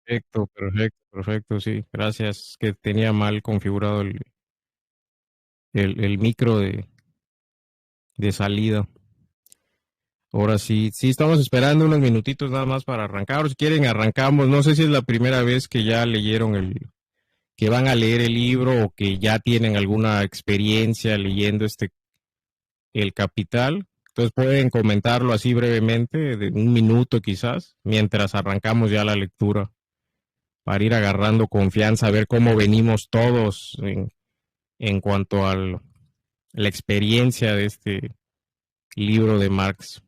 Perfecto, perfecto, perfecto, sí. Gracias, que tenía mal configurado el micro de salida. Ahora sí, sí, estamos esperando unos minutitos nada más para arrancar. Si quieren, arrancamos. No sé si es la primera vez que ya leyeron que van a leer el libro o que ya tienen alguna experiencia leyendo El Capital. Entonces pueden comentarlo así brevemente, de un minuto quizás, mientras arrancamos ya la lectura, para ir agarrando confianza, a ver cómo venimos todos en cuanto a la experiencia de este libro de Marx.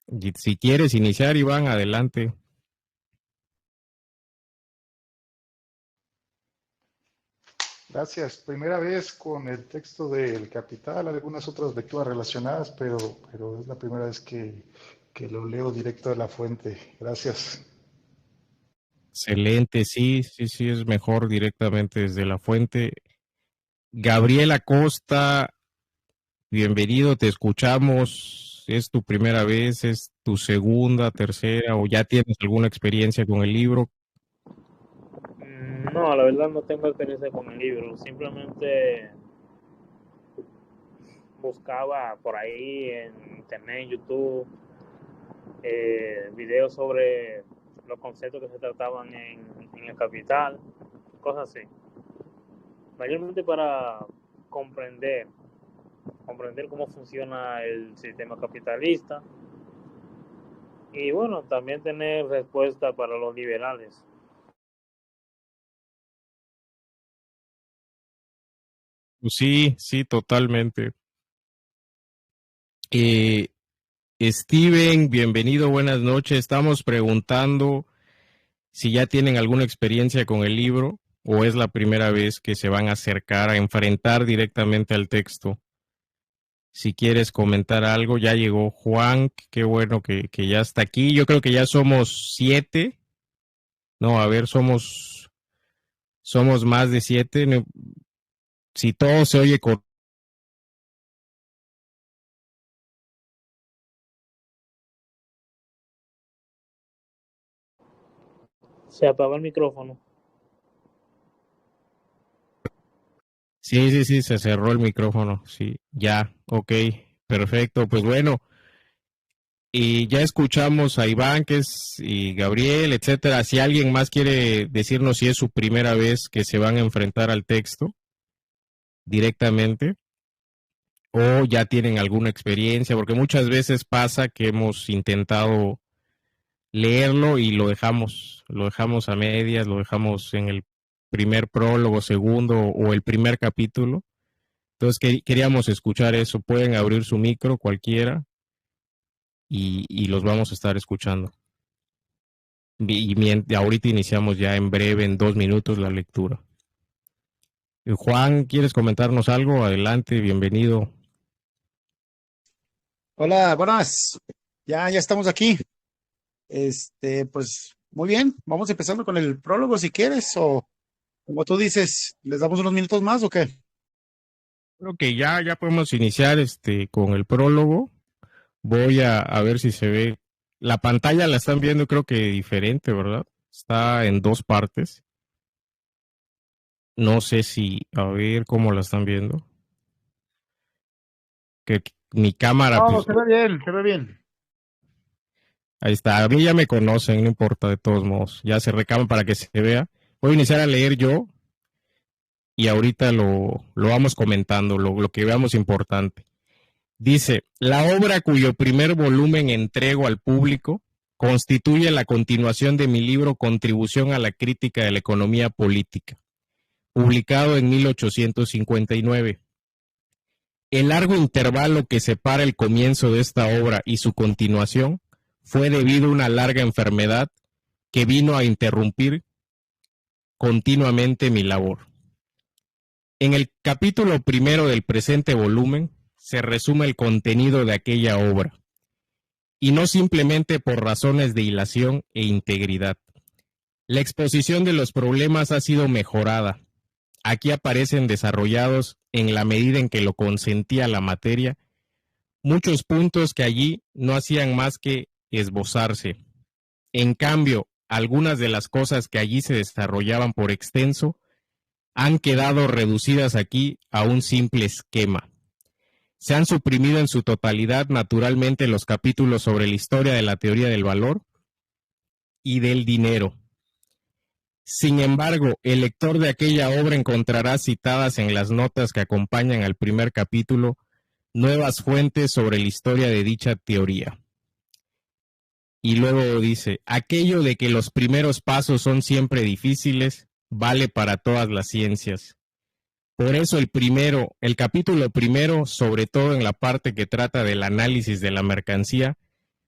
Y si quieres iniciar, Iván, adelante. Gracias. Primera vez con el texto del Capital, algunas otras lecturas relacionadas, pero es la primera vez que lo leo directo de la fuente. Gracias. Excelente, sí, sí, sí, es mejor directamente desde la fuente. Gabriel Acosta, bienvenido, te escuchamos. ¿Es tu primera vez? ¿Es tu segunda, tercera o ya tienes alguna experiencia con el libro? No, la verdad no tengo experiencia con el libro. Simplemente buscaba por ahí en internet, en YouTube, videos sobre los conceptos que se trataban en el capital, cosas así. Mayormente para comprender, comprender cómo funciona el sistema capitalista y bueno, también tener respuesta para los liberales. Sí, sí, totalmente. Eh, Steven, bienvenido, buenas noches. Estamos preguntando si ya tienen alguna experiencia con el libro o es la primera vez que se van a acercar a enfrentar directamente al texto. Si quieres comentar algo, ya llegó Juan, qué bueno que ya está aquí. Yo creo que ya somos 7. No, a ver, somos más de 7. No, si todo se oye con... Se apagó el micrófono. Sí, sí, sí, se cerró el micrófono. Sí, ya, ok, perfecto. Pues bueno, y ya escuchamos a Iván, y Gabriel, etcétera. Si alguien más quiere decirnos si es su primera vez que se van a enfrentar al texto directamente o ya tienen alguna experiencia, porque muchas veces pasa que hemos intentado leerlo y lo dejamos a medias, lo dejamos en el primer prólogo, segundo o el primer capítulo. Entonces queríamos escuchar eso. Pueden abrir su micro cualquiera y los vamos a estar escuchando. Ahorita iniciamos ya en breve, en 2 minutos, la lectura. Juan, ¿quieres comentarnos algo? Adelante, bienvenido. Hola, buenas. Ya estamos aquí. Pues muy bien. Vamos empezando con el prólogo si quieres, o como tú dices, ¿les damos unos minutos más o qué? Creo que ya podemos iniciar con el prólogo. Voy a ver si se ve. La pantalla la están viendo, creo que diferente, ¿verdad? Está en dos partes. No sé si, a ver cómo la están viendo. Que mi cámara, No, pues, se ve bien, se ve bien. ahí está. A mí ya me conocen, no importa, de todos modos. Ya se recama para que se vea. Voy a iniciar a leer yo y ahorita lo vamos comentando, lo que veamos importante. Dice, la obra cuyo primer volumen entrego al público constituye la continuación de mi libro Contribución a la crítica de la economía política, publicado en 1859. El largo intervalo que separa el comienzo de esta obra y su continuación fue debido a una larga enfermedad que vino a interrumpir continuamente mi labor. En el capítulo primero del presente volumen se resume el contenido de aquella obra, y no simplemente por razones de hilación e integridad. La exposición de los problemas ha sido mejorada. Aquí aparecen desarrollados, en la medida en que lo consentía la materia, muchos puntos que allí no hacían más que esbozarse. En cambio, algunas de las cosas que allí se desarrollaban por extenso han quedado reducidas aquí a un simple esquema. Se han suprimido en su totalidad naturalmente los capítulos sobre la historia de la teoría del valor y del dinero. Sin embargo, el lector de aquella obra encontrará citadas en las notas que acompañan al primer capítulo nuevas fuentes sobre la historia de dicha teoría. Y luego dice, aquello de que los primeros pasos son siempre difíciles, vale para todas las ciencias. Por eso el capítulo primero, sobre todo en la parte que trata del análisis de la mercancía,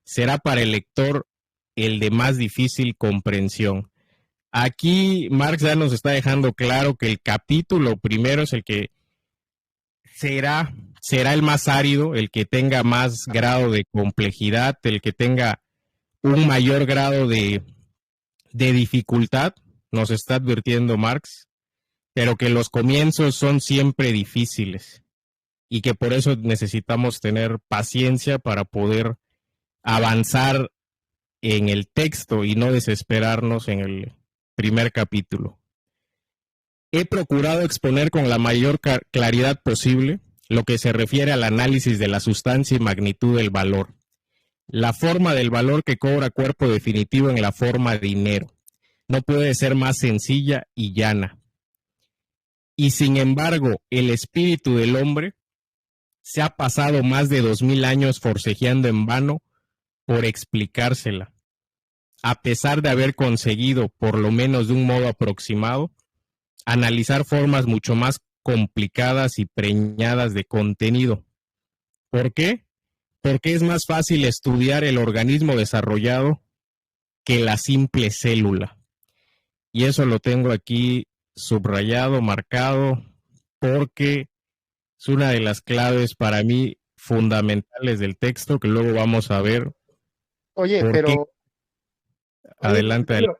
será para el lector el de más difícil comprensión. Aquí Marx ya nos está dejando claro que el capítulo primero es el que será el más árido, el que tenga más grado de complejidad, el que tenga un mayor grado de dificultad, nos está advirtiendo Marx, pero que los comienzos son siempre difíciles y que por eso necesitamos tener paciencia para poder avanzar en el texto y no desesperarnos en el primer capítulo. He procurado exponer con la mayor claridad posible lo que se refiere al análisis de la sustancia y magnitud del valor. La forma del valor que cobra cuerpo definitivo en la forma dinero. No puede ser más sencilla y llana. Y sin embargo, el espíritu del hombre se ha pasado más de 2000 años forcejeando en vano por explicársela, a pesar de haber conseguido, por lo menos de un modo aproximado, analizar formas mucho más complicadas y preñadas de contenido. ¿Por qué? Porque es más fácil estudiar el organismo desarrollado que la simple célula. Y eso lo tengo aquí subrayado, marcado, porque es una de las claves para mí fundamentales del texto que luego vamos a ver. Oye, pero... Adelante. Pero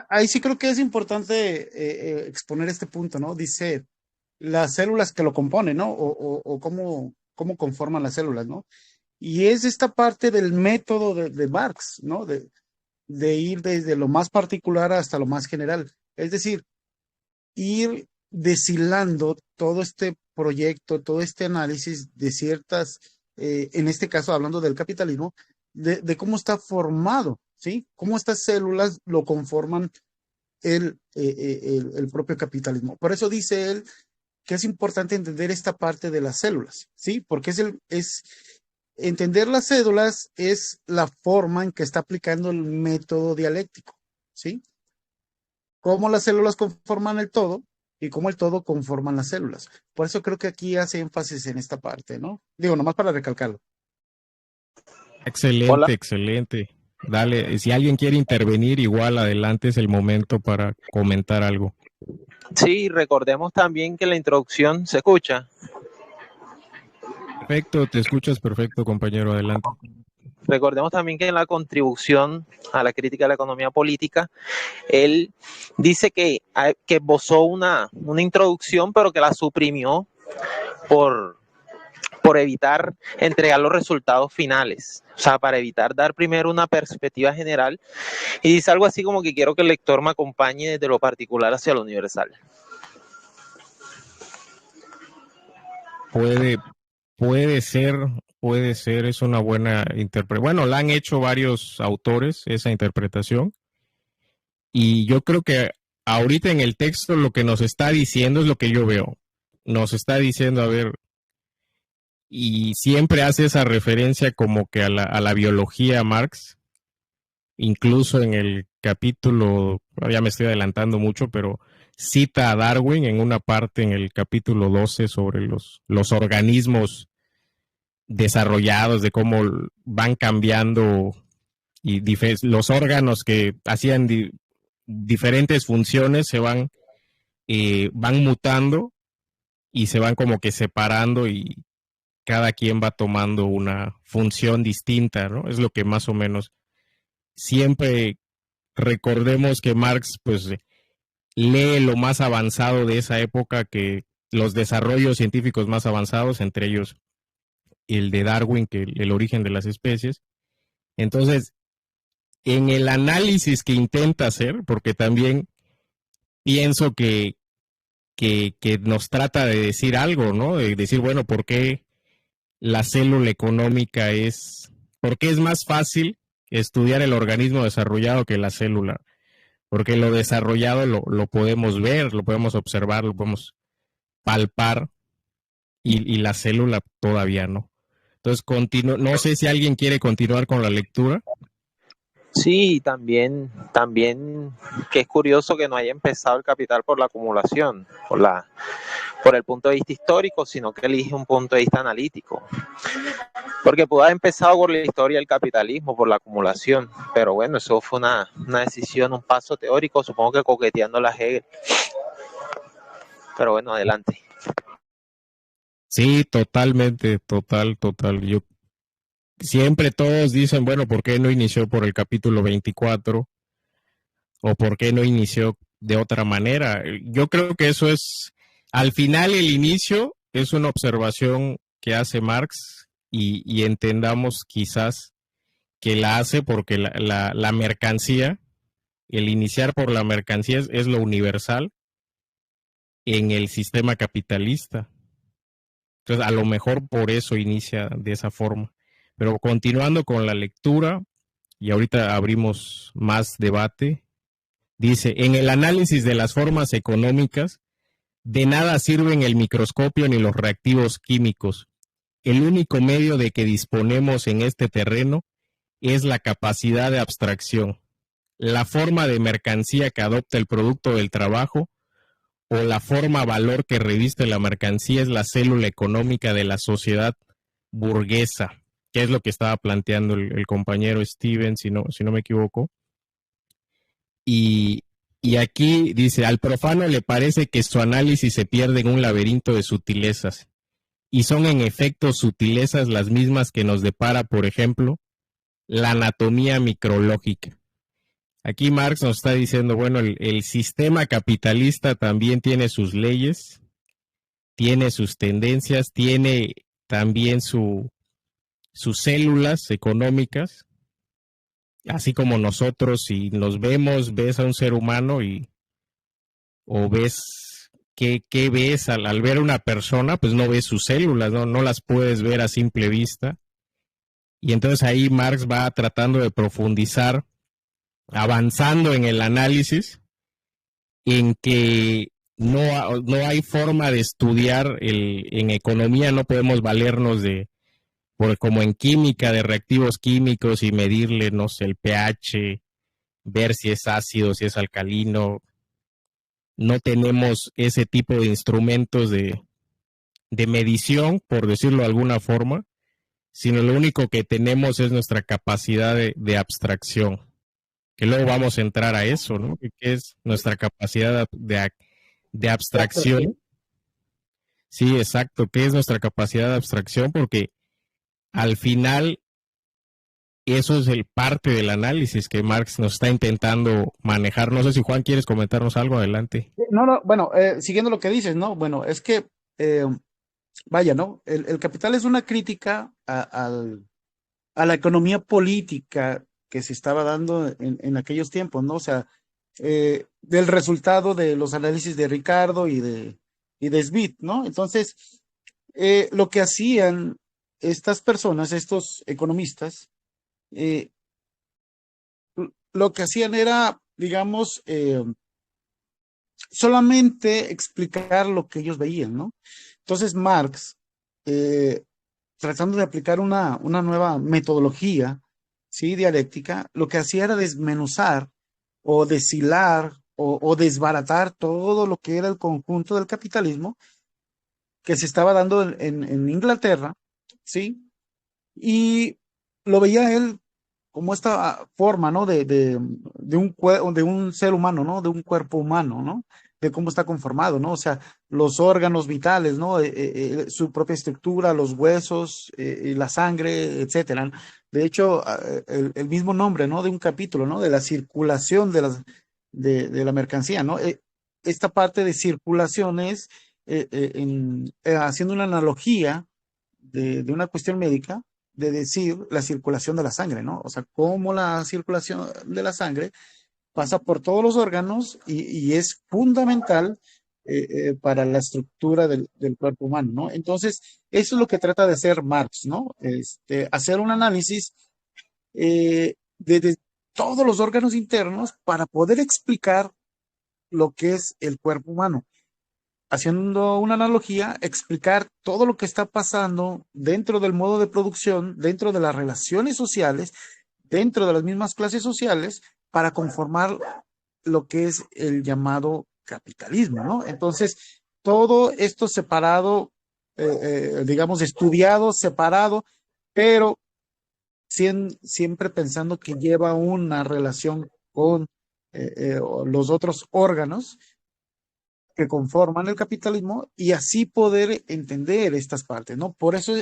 ahí sí creo que es importante exponer este punto, ¿no? Dice las células que lo componen, ¿no? O cómo conforman las células, ¿no? Y es esta parte del método de Marx, ¿no? De ir desde lo más particular hasta lo más general. Es decir, ir deshilando todo este proyecto, todo este análisis de ciertas, en este caso hablando del capitalismo, de cómo está formado, ¿sí? Cómo estas células lo conforman el propio capitalismo. Por eso dice él que es importante entender esta parte de las células, ¿sí? Porque entender las células es la forma en que está aplicando el método dialéctico, ¿sí? Cómo las células conforman el todo y cómo el todo conforman las células. Por eso creo que aquí hace énfasis en esta parte, ¿no? Digo, nomás para recalcarlo. Excelente, Hola. Excelente. Dale, si alguien quiere intervenir, igual adelante es el momento para comentar algo. Sí, recordemos también que la introducción se escucha. Perfecto, te escuchas perfecto, compañero, adelante. Recordemos también que en la contribución a la crítica de la economía política, él dice que esbozó una introducción, pero que la suprimió por evitar entregar los resultados finales. O sea, para evitar dar primero una perspectiva general. Y dice algo así como que quiero que el lector me acompañe desde lo particular hacia lo universal. Puede ser, es una buena interpretación. Bueno, la han hecho varios autores, esa interpretación. Y yo creo que ahorita en el texto lo que nos está diciendo es lo que yo veo. Nos está diciendo, a ver, y siempre hace esa referencia como que a la biología Marx, incluso en el capítulo, ya me estoy adelantando mucho, pero cita a Darwin en una parte en el capítulo 12 sobre los organismos desarrollados, de cómo van cambiando y los órganos que hacían diferentes funciones se van mutando y se van como que separando y cada quien va tomando una función distinta, ¿no? Es lo que más o menos siempre recordemos que Marx pues lee lo más avanzado de esa época, que los desarrollos científicos más avanzados, entre ellos el de Darwin, que el origen de las especies. Entonces, en el análisis que intenta hacer, porque también pienso que nos trata de decir algo, ¿no? De decir, bueno, ¿por qué la célula económica por qué es más fácil estudiar el organismo desarrollado que la célula? Porque lo desarrollado lo podemos ver, lo podemos observar, lo podemos palpar, y la célula todavía no. Entonces, no sé si alguien quiere continuar con la lectura. Sí, también que es curioso que no haya empezado el capital por la acumulación, por el punto de vista histórico, sino que elige un punto de vista analítico. Porque pudo haber empezado por la historia del capitalismo, por la acumulación, pero bueno, eso fue una decisión, un paso teórico, supongo que coqueteando la Hegel. Pero bueno, adelante. Sí, totalmente, total. Yo siempre todos dicen, bueno, ¿por qué no inició por el capítulo 24? ¿O por qué no inició de otra manera? Yo creo que eso es, al final el inicio es una observación que hace Marx, y entendamos quizás que la hace porque la mercancía, el iniciar por la mercancía es lo universal en el sistema capitalista. Entonces, a lo mejor por eso inicia de esa forma. Pero continuando con la lectura, y ahorita abrimos más debate, dice, en el análisis de las formas económicas, de nada sirven el microscopio ni los reactivos químicos. El único medio de que disponemos en este terreno es la capacidad de abstracción, la forma de mercancía que adopta el producto del trabajo, o la forma valor que reviste la mercancía es la célula económica de la sociedad burguesa, que es lo que estaba planteando el compañero Steven, si no me equivoco. Y aquí dice, al profano le parece que su análisis se pierde en un laberinto de sutilezas, y son en efecto sutilezas las mismas que nos depara, por ejemplo, la anatomía micrológica. Aquí Marx nos está diciendo, bueno, el sistema capitalista también tiene sus leyes, tiene sus tendencias, tiene también sus células económicas, así como nosotros, si nos ves a un ser humano o ves, ¿qué ves al ver a una persona? Pues no ves sus células, no las puedes ver a simple vista. Y entonces ahí Marx va tratando de profundizar, avanzando en el análisis, en que no hay forma de estudiar en economía, no podemos valernos como en química, de reactivos químicos y medirle, no sé, el pH, ver si es ácido, si es alcalino. No tenemos ese tipo de instrumentos de medición, por decirlo de alguna forma, sino lo único que tenemos es nuestra capacidad de abstracción, que luego vamos a entrar a eso, ¿no? Que es nuestra capacidad de abstracción. Sí, exacto, ¿qué es nuestra capacidad de abstracción? Porque al final eso es parte del análisis que Marx nos está intentando manejar. No sé si Juan quieres comentarnos algo, adelante. No, bueno, siguiendo lo que dices, ¿no? Bueno, es que, vaya, ¿no? El capital es una crítica a la economía política que se estaba dando en aquellos tiempos, ¿no? O sea, del resultado de los análisis de Ricardo y de Smith, ¿no? Entonces, lo que hacían estas personas, estos economistas, lo que hacían era, digamos, solamente explicar lo que ellos veían, ¿no? Entonces Marx, tratando de aplicar una nueva metodología, ¿sí? Dialéctica, lo que hacía era desmenuzar o deshilar o desbaratar todo lo que era el conjunto del capitalismo que se estaba dando en Inglaterra, ¿sí? Y lo veía él como esta forma, ¿no? De un ser humano, ¿no? De un cuerpo humano, ¿no? De cómo está conformado, ¿no? O sea, los órganos vitales, ¿no? Su propia estructura, los huesos, la sangre, etcétera. De hecho, el mismo nombre, ¿no? De un capítulo, ¿no? De la circulación de la mercancía, ¿no? Esta parte de circulación es, haciendo una analogía de una cuestión médica, de decir la circulación de la sangre, ¿no? O sea, cómo la circulación de la sangre pasa por todos los órganos y es fundamental para la estructura del cuerpo humano, ¿no? Entonces, eso es lo que trata de hacer Marx, ¿no? Hacer un análisis de todos los órganos internos para poder explicar lo que es el cuerpo humano. Haciendo una analogía, explicar todo lo que está pasando dentro del modo de producción, dentro de las relaciones sociales, dentro de las mismas clases sociales, para conformar lo que es el llamado capitalismo, ¿no? Entonces, todo esto separado, digamos, estudiado, separado, pero siempre pensando que lleva una relación con los otros órganos que conforman el capitalismo y así poder entender estas partes, ¿no? Por eso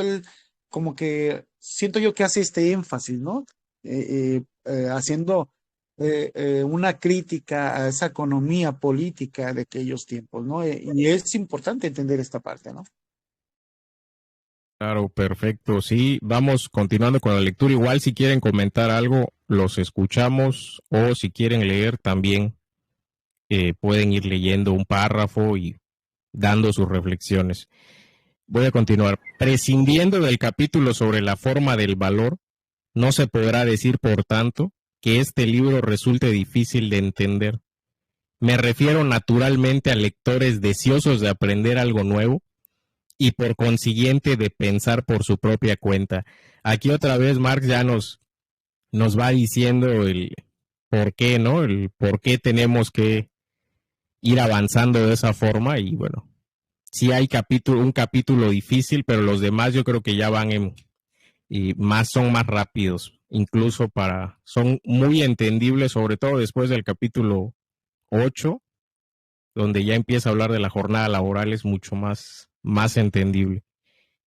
él como que siento yo que hace este énfasis, ¿no? Haciendo una crítica a esa economía política de aquellos tiempos, ¿no? Y es importante entender esta parte, ¿no? Claro, perfecto. Sí, vamos continuando con la lectura. Igual si quieren comentar algo, los escuchamos o si quieren leer también pueden ir leyendo un párrafo y dando sus reflexiones. Voy a continuar. Prescindiendo del capítulo sobre la forma del valor, no se podrá decir, por tanto, que este libro resulte difícil de entender. Me refiero naturalmente a lectores deseosos de aprender algo nuevo y por consiguiente de pensar por su propia cuenta. Aquí otra vez Marx ya nos va diciendo el por qué, ¿no? El por qué tenemos que ir avanzando de esa forma y bueno, sí hay un capítulo difícil, pero los demás yo creo que ya van son más rápidos, incluso son muy entendibles, sobre todo después del capítulo 8, donde ya empieza a hablar de la jornada laboral, es mucho más entendible.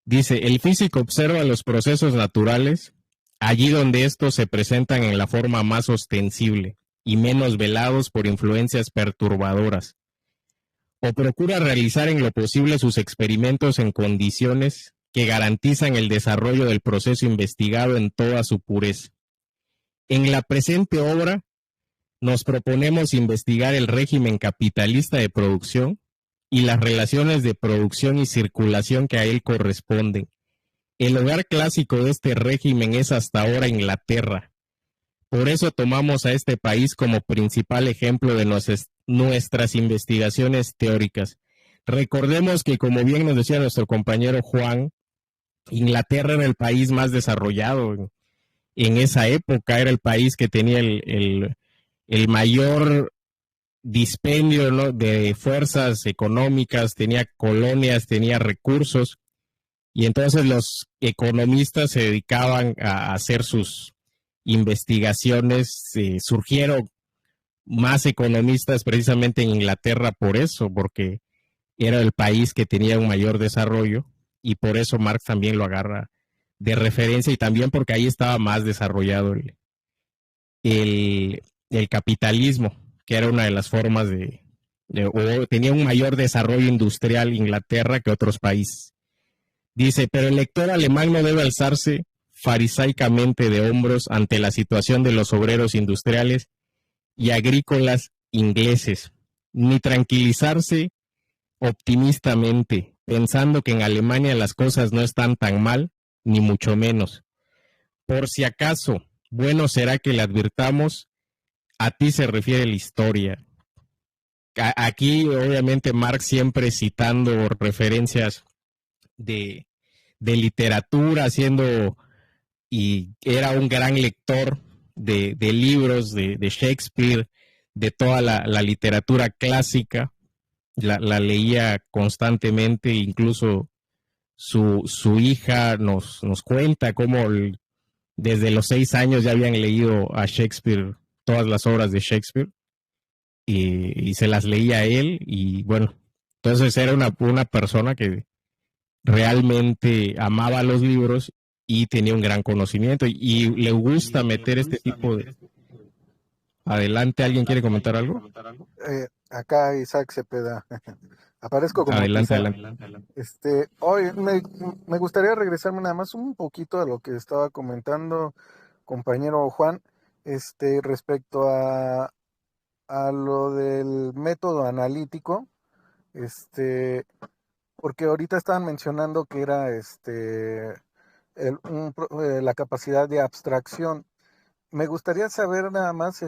Dice, el físico observa los procesos naturales allí donde estos se presentan en la forma más ostensible y menos velados por influencias perturbadoras, o procura realizar en lo posible sus experimentos en condiciones que garantizan el desarrollo del proceso investigado en toda su pureza. En la presente obra nos proponemos investigar el régimen capitalista de producción y las relaciones de producción y circulación que a él corresponden. El hogar clásico de este régimen es hasta ahora Inglaterra. Por eso tomamos a este país como principal ejemplo de nuestras investigaciones teóricas. Recordemos que, como bien nos decía nuestro compañero Juan, Inglaterra era el país más desarrollado en esa época, era el país que tenía el mayor dispendio, ¿no?, de fuerzas económicas, tenía colonias, tenía recursos, y entonces los economistas se dedicaban a hacer sus investigaciones. Surgieron más economistas precisamente en Inglaterra por eso, porque era el país que tenía un mayor desarrollo, y por eso Marx también lo agarra de referencia, y también porque ahí estaba más desarrollado el capitalismo, que era una de las formas o tenía un mayor desarrollo industrial Inglaterra que otros países. Dice, pero el lector alemán no debe alzarse farisaicamente de hombros ante la situación de los obreros industriales y agrícolas ingleses, ni tranquilizarse optimistamente, pensando que en Alemania las cosas no están tan mal, ni mucho menos. Por si acaso, bueno será que le advirtamos, a ti se refiere la historia. Aquí, obviamente, Marx siempre citando referencias de literatura, y era un gran lector de libros de Shakespeare, de toda la literatura clásica, la leía constantemente. Incluso su hija nos cuenta cómo desde los 6 años ya habían leído a Shakespeare, todas las obras de Shakespeare, y se las leía a él, y bueno, entonces era una persona que realmente amaba los libros y tenía un gran conocimiento, y le gusta meter este tipo de... Adelante, ¿alguien quiere comentar algo? Acá Isaac Cepeda. Aparezco como Adelante, Tizán. adelante. Hoy me gustaría regresarme nada más un poquito a lo que estaba comentando compañero Juan, respecto a lo del método analítico, porque ahorita estaban mencionando que era la capacidad de abstracción. Me gustaría saber nada más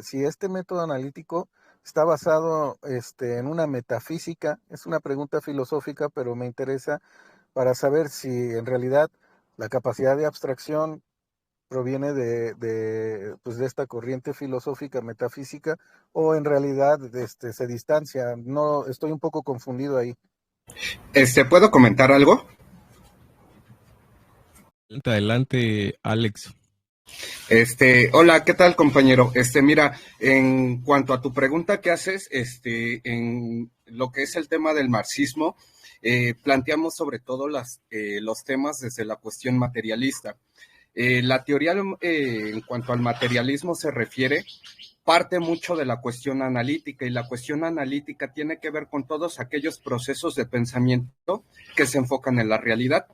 si este método analítico está basado en una metafísica. Es una pregunta filosófica, pero me interesa para saber si en realidad la capacidad de abstracción proviene pues de esta corriente filosófica metafísica o en realidad se distancia. No, estoy un poco confundido ahí. ¿Puedo comentar algo? Adelante, Alex. Hola, ¿qué tal, compañero? Mira, en cuanto a tu pregunta que haces, en lo que es el tema del marxismo, planteamos sobre todo los temas desde la cuestión materialista. La teoría, en cuanto al materialismo se refiere, parte mucho de la cuestión analítica, y la cuestión analítica tiene que ver con todos aquellos procesos de pensamiento que se enfocan en la realidad.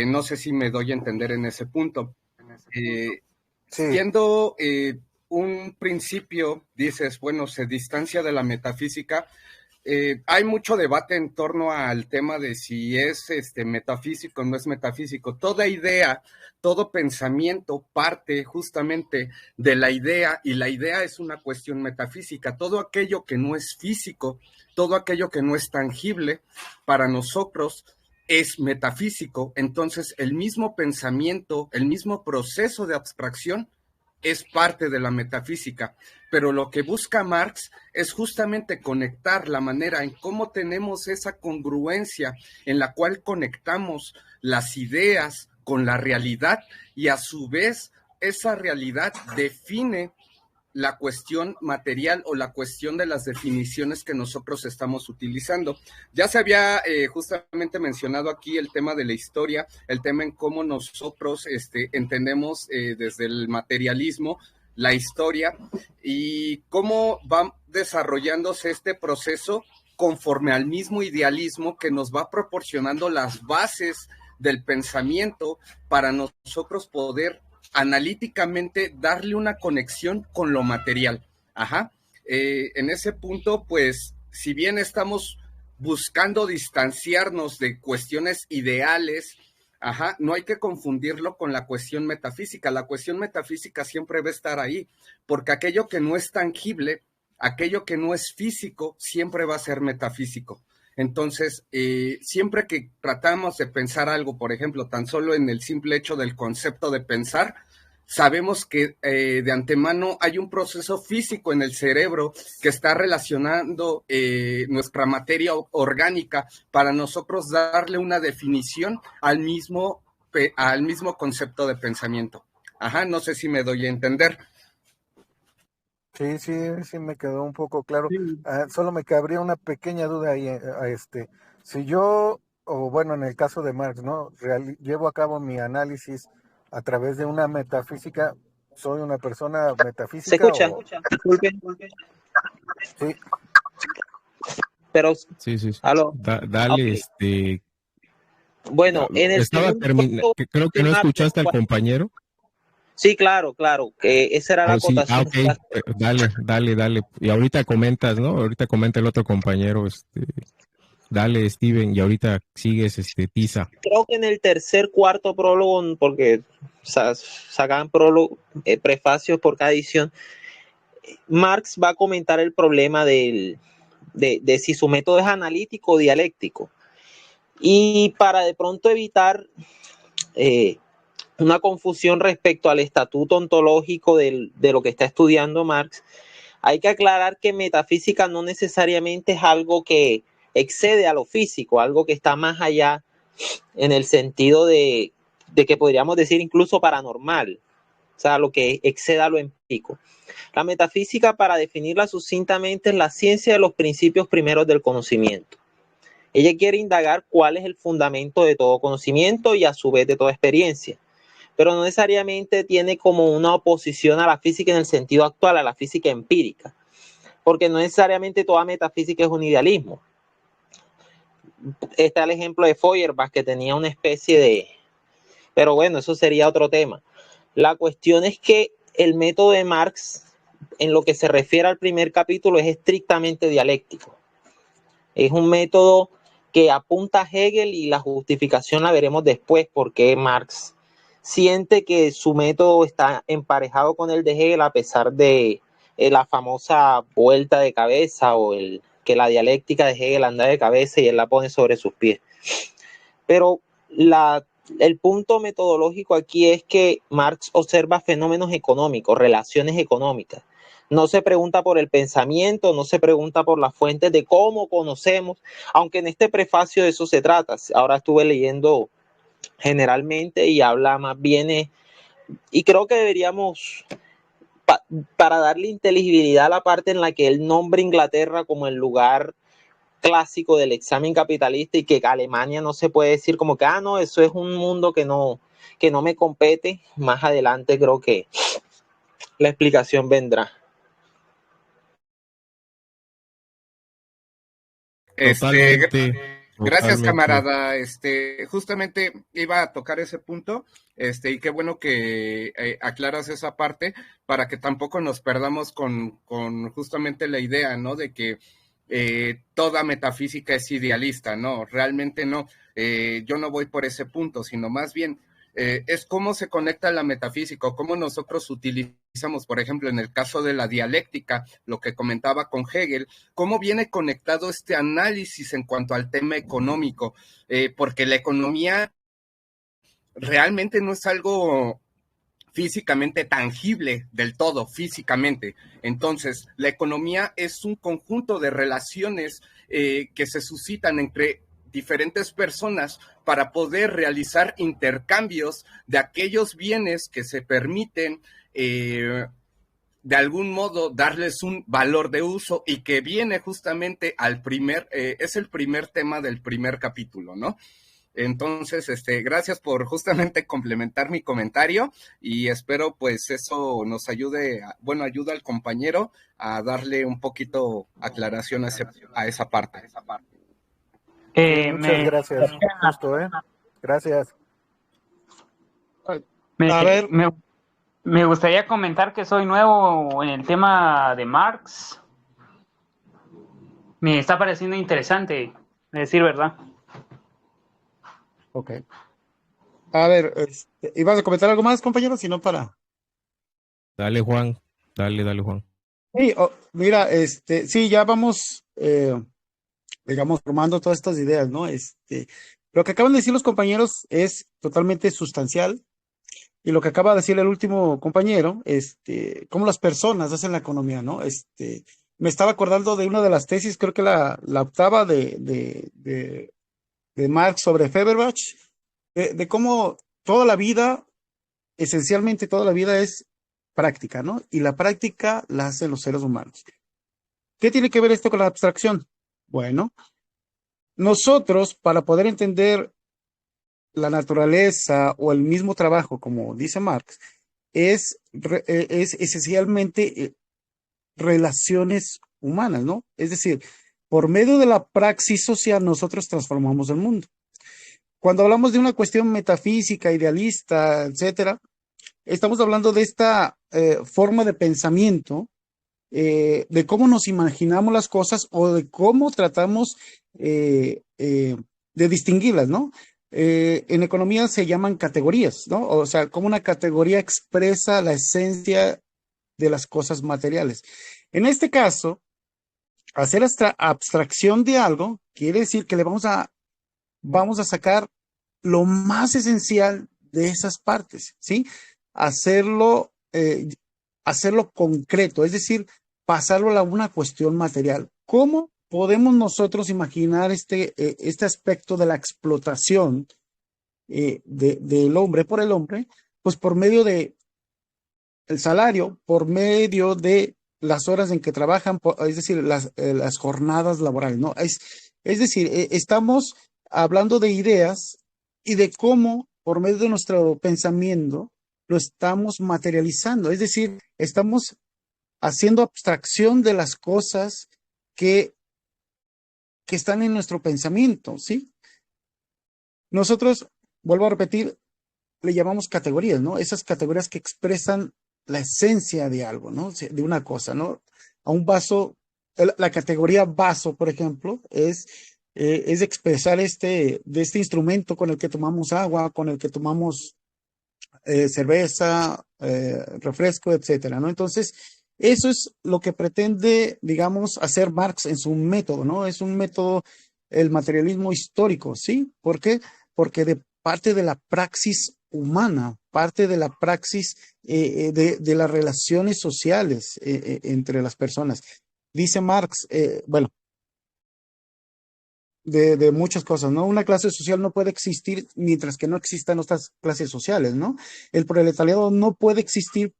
No sé si me doy a entender en ese punto. Sí. Siendo un principio, dices, bueno, se distancia de la metafísica. Hay mucho debate en torno al tema de si es metafísico o no es metafísico. Toda idea, todo pensamiento parte justamente de la idea, y la idea es una cuestión metafísica. Todo aquello que no es físico, todo aquello que no es tangible, para nosotros es metafísico. Entonces, el mismo pensamiento, el mismo proceso de abstracción es parte de la metafísica, pero lo que busca Marx es justamente conectar la manera en cómo tenemos esa congruencia en la cual conectamos las ideas con la realidad, y a su vez esa realidad define la cuestión material o la cuestión de las definiciones que nosotros estamos utilizando. Ya se había justamente mencionado aquí el tema de la historia, el tema en cómo nosotros entendemos desde el materialismo la historia, y cómo va desarrollándose este proceso conforme al mismo idealismo que nos va proporcionando las bases del pensamiento para nosotros poder analíticamente darle una conexión con lo material. En ese punto, pues, si bien estamos buscando distanciarnos de cuestiones ideales, no hay que confundirlo con la cuestión metafísica. La cuestión metafísica siempre va a estar ahí, porque aquello que no es tangible, aquello que no es físico, siempre va a ser metafísico. Entonces, siempre que tratamos de pensar algo, por ejemplo, tan solo en el simple hecho del concepto de pensar, sabemos que de antemano hay un proceso físico en el cerebro que está relacionando nuestra materia orgánica para nosotros darle una definición al mismo concepto de pensamiento. No sé si me doy a entender. Sí, me quedó un poco claro. Solo me cabría una pequeña duda ahí, si yo, o bueno, en el caso de Marx, ¿no? Llevo a cabo mi análisis a través de una metafísica, ¿soy una persona metafísica? ¿Se escucha? Disculpe. Sí. Pero, sí. ¿aló? Dale, okay. Bueno, en el creo que no escuchaste al compañero. Sí, claro, esa era la acotación. Sí. Dale. Y ahorita comentas, ¿no? Ahorita comenta el otro compañero, dale, Steven, y ahorita sigues, Tiza. Creo que en el cuarto prólogo, porque sacan prólogo, prefacios por cada edición, Marx va a comentar el problema de si su método es analítico o dialéctico. Y para de pronto evitar una confusión respecto al estatuto ontológico de lo que está estudiando Marx, hay que aclarar que metafísica no necesariamente es algo que excede a lo físico, algo que está más allá en el sentido de que podríamos decir incluso paranormal, o sea, lo que exceda a lo empírico. La metafísica, para definirla sucintamente, es la ciencia de los principios primeros del conocimiento. Ella quiere indagar cuál es el fundamento de todo conocimiento y a su vez de toda experiencia, pero no necesariamente tiene como una oposición a la física en el sentido actual, a la física empírica, porque no necesariamente toda metafísica es un idealismo. está el ejemplo de Feuerbach, que tenía una especie de... Pero bueno, eso sería otro tema. La cuestión es que el método de Marx, en lo que se refiere al primer capítulo, es estrictamente dialéctico. Es un método que apunta a Hegel, y la justificación la veremos después, porque Marx siente que su método está emparejado con el de Hegel, a pesar de la famosa vuelta de cabeza, o que la dialéctica de Hegel anda de cabeza y él la pone sobre sus pies. Pero el punto metodológico aquí es que Marx observa fenómenos económicos, relaciones económicas. No se pregunta por el pensamiento, no se pregunta por las fuentes de cómo conocemos, aunque en este prefacio de eso se trata. Ahora estuve leyendo generalmente y habla más bien, y creo que deberíamos, para darle inteligibilidad a la parte en la que él nombra Inglaterra como el lugar clásico del examen capitalista, y que Alemania no se puede decir como que, no, eso es un mundo que no me compete. Más adelante creo que la explicación vendrá. Totalmente. Gracias, Totalmente. camarada. Justamente iba a tocar ese punto, y qué bueno que aclaras esa parte para que tampoco nos perdamos con justamente la idea, ¿no? De que toda metafísica es idealista, ¿no? Realmente no. Yo no voy por ese punto, sino más bien es cómo se conecta la metafísica, o cómo nosotros utilizamos, por ejemplo, en el caso de la dialéctica, lo que comentaba con Hegel, cómo viene conectado este análisis en cuanto al tema económico, porque la economía realmente no es algo físicamente tangible del todo, físicamente. Entonces, la economía es un conjunto de relaciones que se suscitan entre diferentes personas para poder realizar intercambios de aquellos bienes que se permiten de algún modo darles un valor de uso, y que viene justamente es el primer tema del primer capítulo, ¿no? Entonces, gracias por justamente complementar mi comentario, y espero pues eso nos ayude, ayuda al compañero a darle un poquito aclaración a esa parte. Muchas gracias, justo, Gracias. A ver, Me gustaría comentar que soy nuevo en el tema de Marx. Me está pareciendo interesante, a decir verdad. ok. A ver, ¿ibas a comentar algo más, compañero? Si no, para... Dale, Juan. Dale, Juan. Sí, mira, sí, ya vamos, digamos, formando todas estas ideas, ¿no? Lo que acaban de decir los compañeros es totalmente sustancial, y lo que acaba de decir el último compañero, cómo las personas hacen la economía, ¿no? Me estaba acordando de una de las tesis, creo que la octava de Marx sobre Feuerbach, de cómo toda la vida, esencialmente toda la vida es práctica, ¿no? Y la práctica la hacen los seres humanos. ¿Qué tiene que ver esto con la abstracción? Bueno, nosotros, para poder entender la naturaleza o el mismo trabajo, como dice Marx, es esencialmente relaciones humanas, ¿no? Es decir, por medio de la praxis social nosotros transformamos el mundo. Cuando hablamos de una cuestión metafísica, idealista, etcétera, estamos hablando de esta forma de pensamiento, de cómo nos imaginamos las cosas, o de cómo tratamos de distinguirlas, ¿no? En economía se llaman categorías, ¿no? O sea, cómo una categoría expresa la esencia de las cosas materiales. En este caso, hacer abstracción de algo quiere decir que le vamos a sacar lo más esencial de esas partes, ¿sí? Hacerlo concreto, es decir, pasarlo a una cuestión material. ¿Cómo podemos nosotros imaginar este aspecto de la explotación del hombre por el hombre? Pues por medio de el salario, por medio de las horas en que trabajan, es decir, las jornadas laborales, ¿no? Es decir, estamos hablando de ideas y de cómo, por medio de nuestro pensamiento, lo estamos materializando. Es decir, estamos haciendo abstracción de las cosas que que están en nuestro pensamiento, ¿sí? Nosotros, vuelvo a repetir, le llamamos categorías, ¿no? Esas categorías que expresan la esencia de algo, ¿no? De una cosa, ¿no? A un vaso, la categoría vaso, por ejemplo, es expresar de este instrumento con el que tomamos agua, con el que tomamos cerveza, refresco, etcétera, ¿no? Entonces, eso es lo que pretende, digamos, hacer Marx en su método, ¿no? Es un método, el materialismo histórico, ¿sí? ¿Por qué? Porque de parte de la praxis humana, parte de la praxis de las relaciones sociales entre las personas. Dice Marx, bueno, de muchas cosas, ¿no? Una clase social no puede existir mientras que no existan otras clases sociales, ¿no? El proletariado no puede existir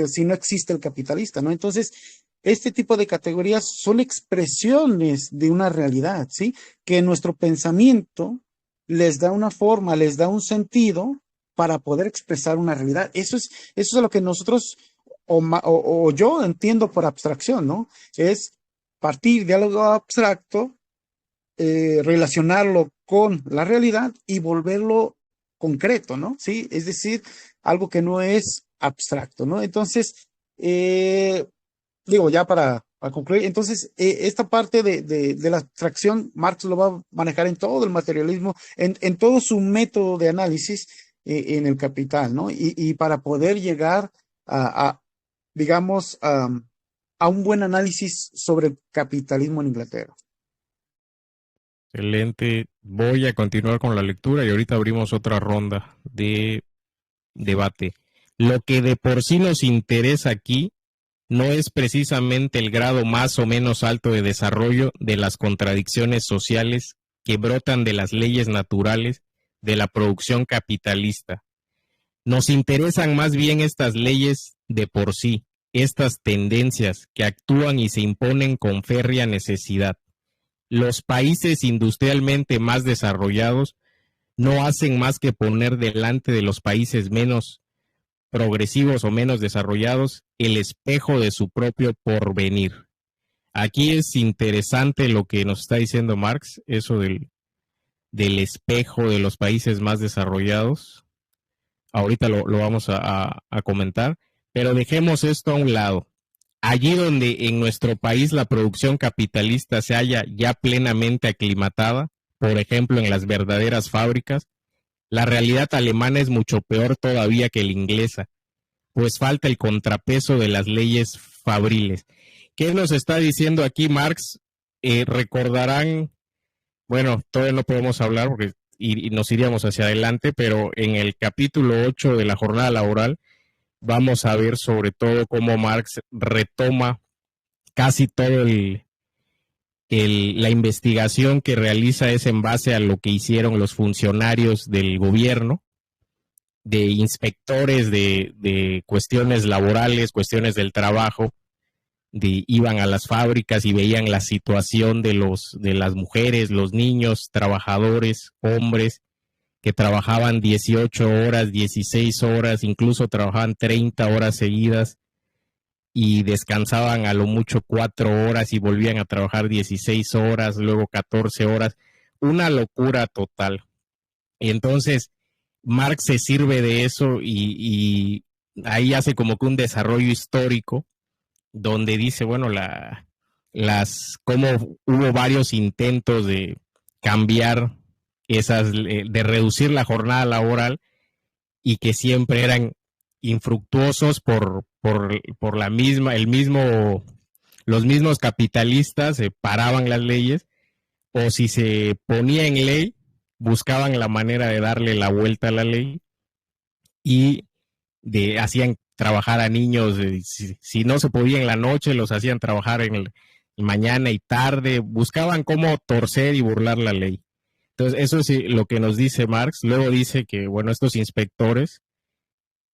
si no existe el capitalista, ¿no? Entonces, este tipo de categorías son expresiones de una realidad, ¿sí? Que nuestro pensamiento les da una forma, les da un sentido para poder expresar una realidad. Eso es lo que nosotros, o yo entiendo por abstracción, ¿no? Es partir de algo abstracto, relacionarlo con la realidad y volverlo concreto, ¿no? Sí, es decir, algo que no es abstracto, ¿no? Entonces, digo, ya para concluir, entonces, esta parte de la abstracción, Marx lo va a manejar en todo el materialismo, en todo su método de análisis en el Capital, ¿no? Y para poder llegar digamos, a un buen análisis sobre el capitalismo en Inglaterra. Excelente. Voy a continuar con la lectura y ahorita abrimos otra ronda de debate. Lo que de por sí nos interesa aquí no es precisamente el grado más o menos alto de desarrollo de las contradicciones sociales que brotan de las leyes naturales de la producción capitalista. Nos interesan más bien estas leyes de por sí, estas tendencias que actúan y se imponen con férrea necesidad. Los países industrialmente más desarrollados no hacen más que poner delante de los países menos progresivos o menos desarrollados el espejo de su propio porvenir. Aquí es interesante lo que nos está diciendo Marx, eso del espejo de los países más desarrollados. Ahorita lo vamos a comentar, pero dejemos esto a un lado. Allí donde en nuestro país la producción capitalista se halla ya plenamente aclimatada, por ejemplo en las verdaderas fábricas, la realidad alemana es mucho peor todavía que la inglesa, pues falta el contrapeso de las leyes fabriles. ¿Qué nos está diciendo aquí Marx? Recordarán, bueno, todavía no podemos hablar porque y nos iríamos hacia adelante, pero en el capítulo 8 de la jornada laboral vamos a ver sobre todo cómo Marx retoma casi todo la investigación que realiza es en base a lo que hicieron los funcionarios del gobierno, de inspectores de cuestiones laborales, cuestiones del trabajo, iban a las fábricas y veían la situación de las mujeres, los niños, trabajadores, hombres, que trabajaban 18 horas, 16 horas, incluso trabajaban 30 horas seguidas y descansaban a lo mucho 4 horas y volvían a trabajar 16 horas, luego 14 horas, una locura total. Y entonces Marx se sirve de eso y ahí hace como que un desarrollo histórico donde dice, bueno, cómo hubo varios intentos de cambiar de reducir la jornada laboral y que siempre eran infructuosos por los mismos capitalistas paraban las leyes, o si se ponía en ley, buscaban la manera de darle la vuelta a la ley y hacían trabajar a niños, si no se podía en la noche, los hacían trabajar en mañana y tarde, buscaban cómo torcer y burlar la ley. Entonces, eso es lo que nos dice Marx. Luego dice que, bueno, estos inspectores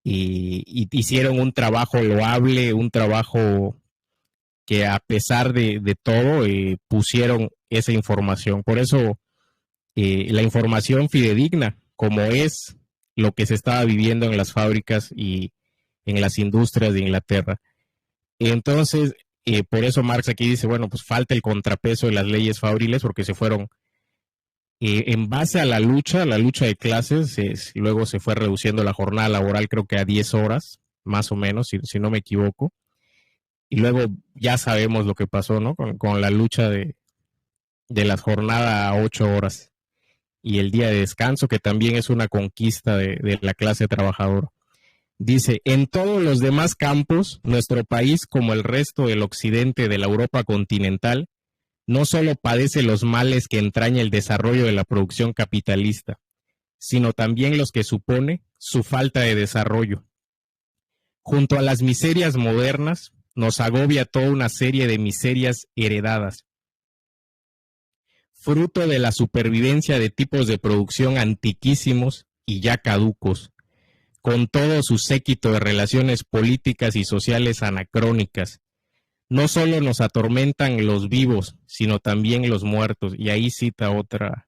hicieron un trabajo loable, un trabajo que a pesar de todo pusieron esa información. Por eso la información fidedigna, como es lo que se estaba viviendo en las fábricas y en las industrias de Inglaterra. Entonces, Por eso Marx aquí dice, bueno, pues falta el contrapeso de las leyes fabriles porque se fueron en base a la lucha de clases, luego se fue reduciendo la jornada laboral creo que a 10 horas, más o menos, si no me equivoco. Y luego ya sabemos lo que pasó, ¿no? Con la lucha de la jornada a 8 horas y el día de descanso, que también es una conquista de la clase trabajadora. Dice, en todos los demás campos, nuestro país, como el resto del occidente de la Europa continental, no solo padece los males que entraña el desarrollo de la producción capitalista, sino también los que supone su falta de desarrollo. Junto a las miserias modernas, nos agobia toda una serie de miserias heredadas, fruto de la supervivencia de tipos de producción antiquísimos y ya caducos, con todo su séquito de relaciones políticas y sociales anacrónicas. No solo nos atormentan los vivos, sino también los muertos. Y ahí cita otra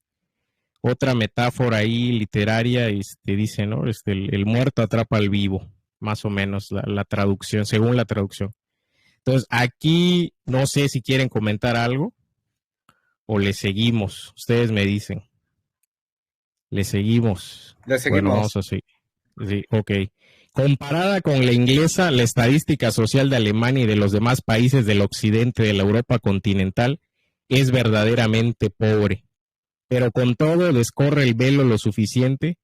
metáfora ahí literaria, dice, ¿no? El muerto atrapa al vivo, más o menos la traducción, según la traducción. Entonces, aquí no sé si quieren comentar algo o le seguimos. Ustedes me dicen. Le seguimos. Le seguimos. Bueno, vamos así. Sí, ok. Comparada con la inglesa, la estadística social de Alemania y de los demás países del occidente de la Europa continental es verdaderamente pobre, pero con todo descorre el velo lo suficiente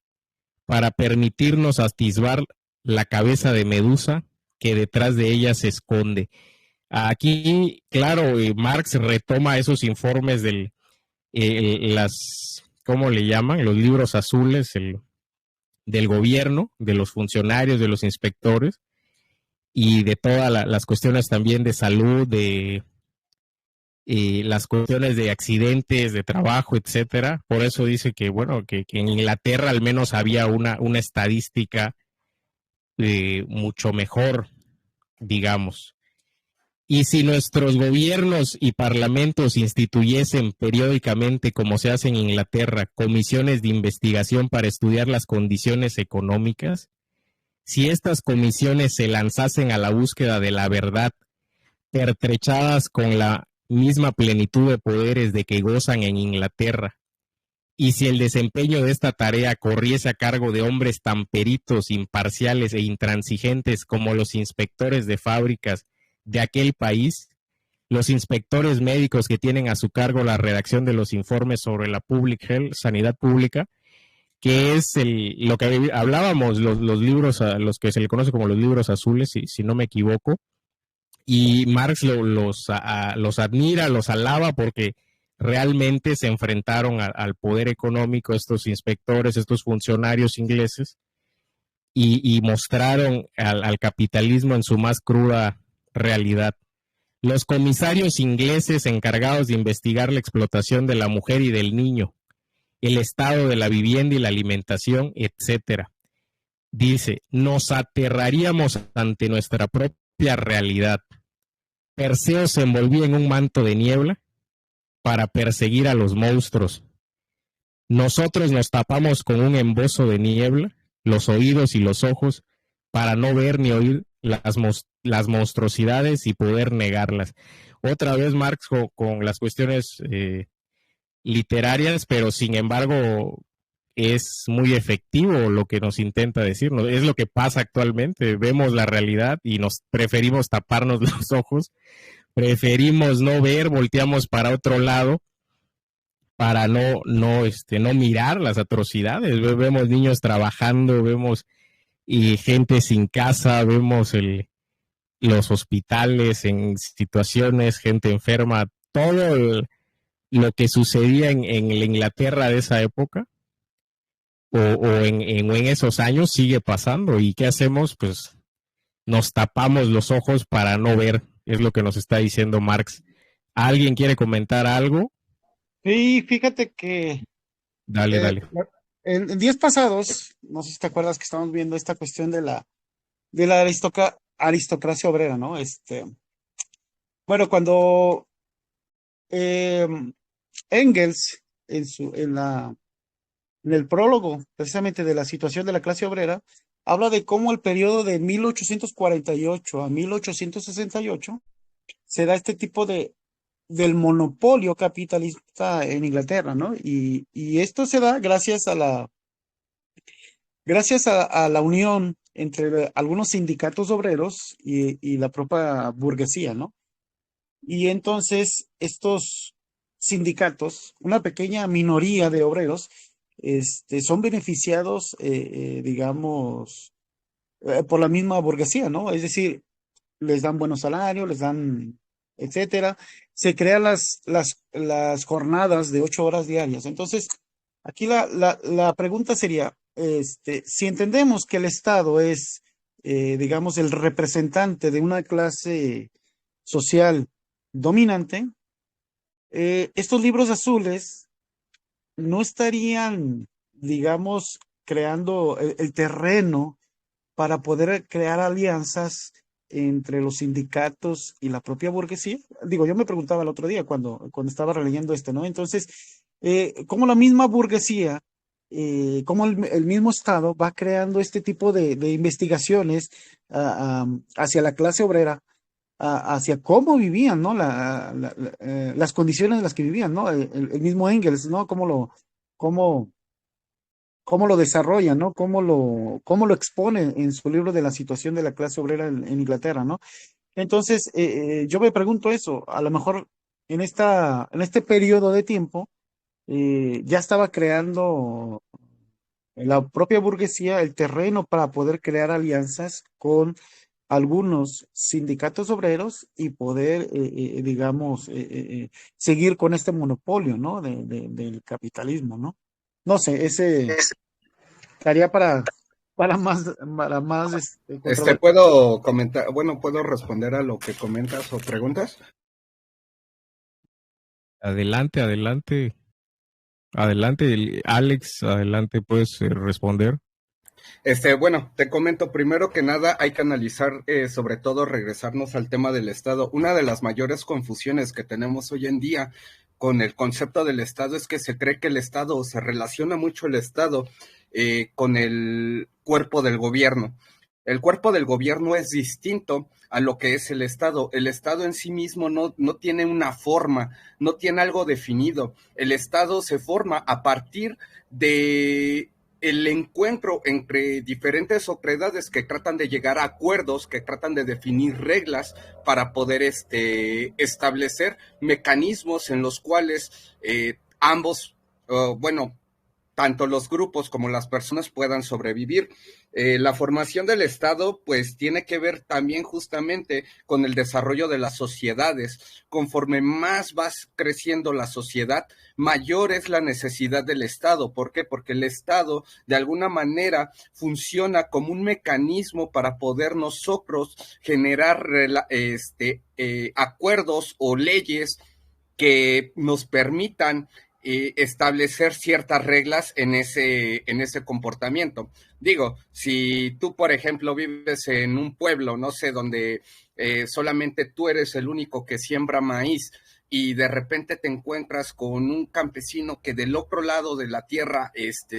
para permitirnos atisbar la cabeza de Medusa que detrás de ella se esconde. Aquí, claro, Marx retoma esos informes ¿cómo le llaman? Los libros azules, del gobierno, de los funcionarios, de los inspectores y de todas las cuestiones también de salud, de las cuestiones de accidentes, de trabajo, etcétera. Por eso dice que, bueno, que en Inglaterra al menos había una estadística mucho mejor, digamos. Y si nuestros gobiernos y parlamentos instituyesen periódicamente, como se hace en Inglaterra, comisiones de investigación para estudiar las condiciones económicas, si estas comisiones se lanzasen a la búsqueda de la verdad, pertrechadas con la misma plenitud de poderes de que gozan en Inglaterra, y si el desempeño de esta tarea corriese a cargo de hombres tan peritos, imparciales e intransigentes como los inspectores de fábricas de aquel país, los inspectores médicos que tienen a su cargo la redacción de los informes sobre la public health, sanidad pública, que es lo que hablábamos, los libros, los que se le conoce como los libros azules, si no me equivoco, y Marx los admira, los alaba porque realmente se enfrentaron al poder económico estos inspectores, estos funcionarios ingleses, y mostraron al capitalismo en su más cruda realidad. Los comisarios ingleses encargados de investigar la explotación de la mujer y del niño, el estado de la vivienda y la alimentación, etcétera. Dice, nos aterraríamos ante nuestra propia realidad. Perseo se envolvía en un manto de niebla para perseguir a los monstruos. Nosotros nos tapamos con un embozo de niebla, los oídos y los ojos, para no ver ni oír las monstruosidades y poder negarlas. Otra vez Marx con las cuestiones literarias, pero sin embargo es muy efectivo lo que nos intenta decir, ¿no? Es lo que pasa actualmente, vemos la realidad y nos preferimos taparnos los ojos, preferimos no ver, volteamos para otro lado para no mirar las atrocidades. Vemos niños trabajando, vemos gente sin casa, vemos los hospitales en situaciones, gente enferma, todo lo que sucedía en la Inglaterra de esa época o en esos años sigue pasando. ¿Y qué hacemos? Pues nos tapamos los ojos para no ver, es lo que nos está diciendo Marx. ¿Alguien quiere comentar algo? Sí, fíjate que Dale. en días pasados, no sé si te acuerdas que estamos viendo esta cuestión de la aristocracia obrera, ¿no? Bueno, cuando Engels en el prólogo precisamente de la situación de la clase obrera, habla de cómo el periodo de 1848 a 1868 se da este tipo del monopolio capitalista en Inglaterra, ¿no? Y esto se da gracias a la unión entre algunos sindicatos obreros y la propia burguesía, ¿no? Y entonces estos sindicatos, una pequeña minoría de obreros, son beneficiados, digamos, por la misma burguesía, ¿no? Es decir, les dan buenos salarios, les dan, etcétera. Se crean las jornadas de 8 horas diarias. Entonces, aquí la pregunta sería, si entendemos que el Estado es, digamos, el representante de una clase social dominante, estos libros azules no estarían, digamos, creando el terreno para poder crear alianzas entre los sindicatos y la propia burguesía. Digo, yo me preguntaba el otro día cuando estaba releyendo esto, ¿no? Entonces, cómo la misma burguesía, cómo el mismo Estado va creando este tipo de investigaciones hacia la clase obrera, hacia cómo vivían, ¿no? Las condiciones en las que vivían, ¿no? El mismo Engels, ¿no? Cómo, cómo lo desarrolla, ¿no? Cómo lo expone en su libro de la situación de la clase obrera en Inglaterra, ¿no? Entonces, yo me pregunto eso, a lo mejor en este periodo de tiempo ya estaba creando la propia burguesía el terreno para poder crear alianzas con algunos sindicatos obreros y poder, digamos, seguir con este monopolio, ¿no? Del capitalismo, ¿no? No sé, ese estaría para más controversia. ¿Puedo comentar? Bueno, ¿puedo responder a lo que comentas o preguntas? Adelante, adelante. Adelante, Alex, adelante, puedes responder. Bueno, te comento, primero que nada hay que analizar, sobre todo regresarnos al tema del Estado. Una de las mayores confusiones que tenemos hoy en día con el concepto del Estado es que se cree que el Estado, o se relaciona mucho el Estado con el cuerpo del gobierno. El cuerpo del gobierno es distinto a lo que es el Estado. El Estado en sí mismo no tiene una forma, no tiene algo definido. El Estado se forma a partir de el encuentro entre diferentes otredades que tratan de llegar a acuerdos, que tratan de definir reglas para poder establecer mecanismos en los cuales ambos, bueno, tanto los grupos como las personas puedan sobrevivir. La formación del Estado, pues, tiene que ver también justamente con el desarrollo de las sociedades. Conforme más va creciendo la sociedad, mayor es la necesidad del Estado. ¿Por qué? Porque el Estado, de alguna manera, funciona como un mecanismo para poder nosotros generar acuerdos o leyes que nos permitan establecer ciertas reglas en ese comportamiento. Digo, si tú, por ejemplo, vives en un pueblo, no sé, donde solamente tú eres el único que siembra maíz y de repente te encuentras con un campesino que del otro lado de la tierra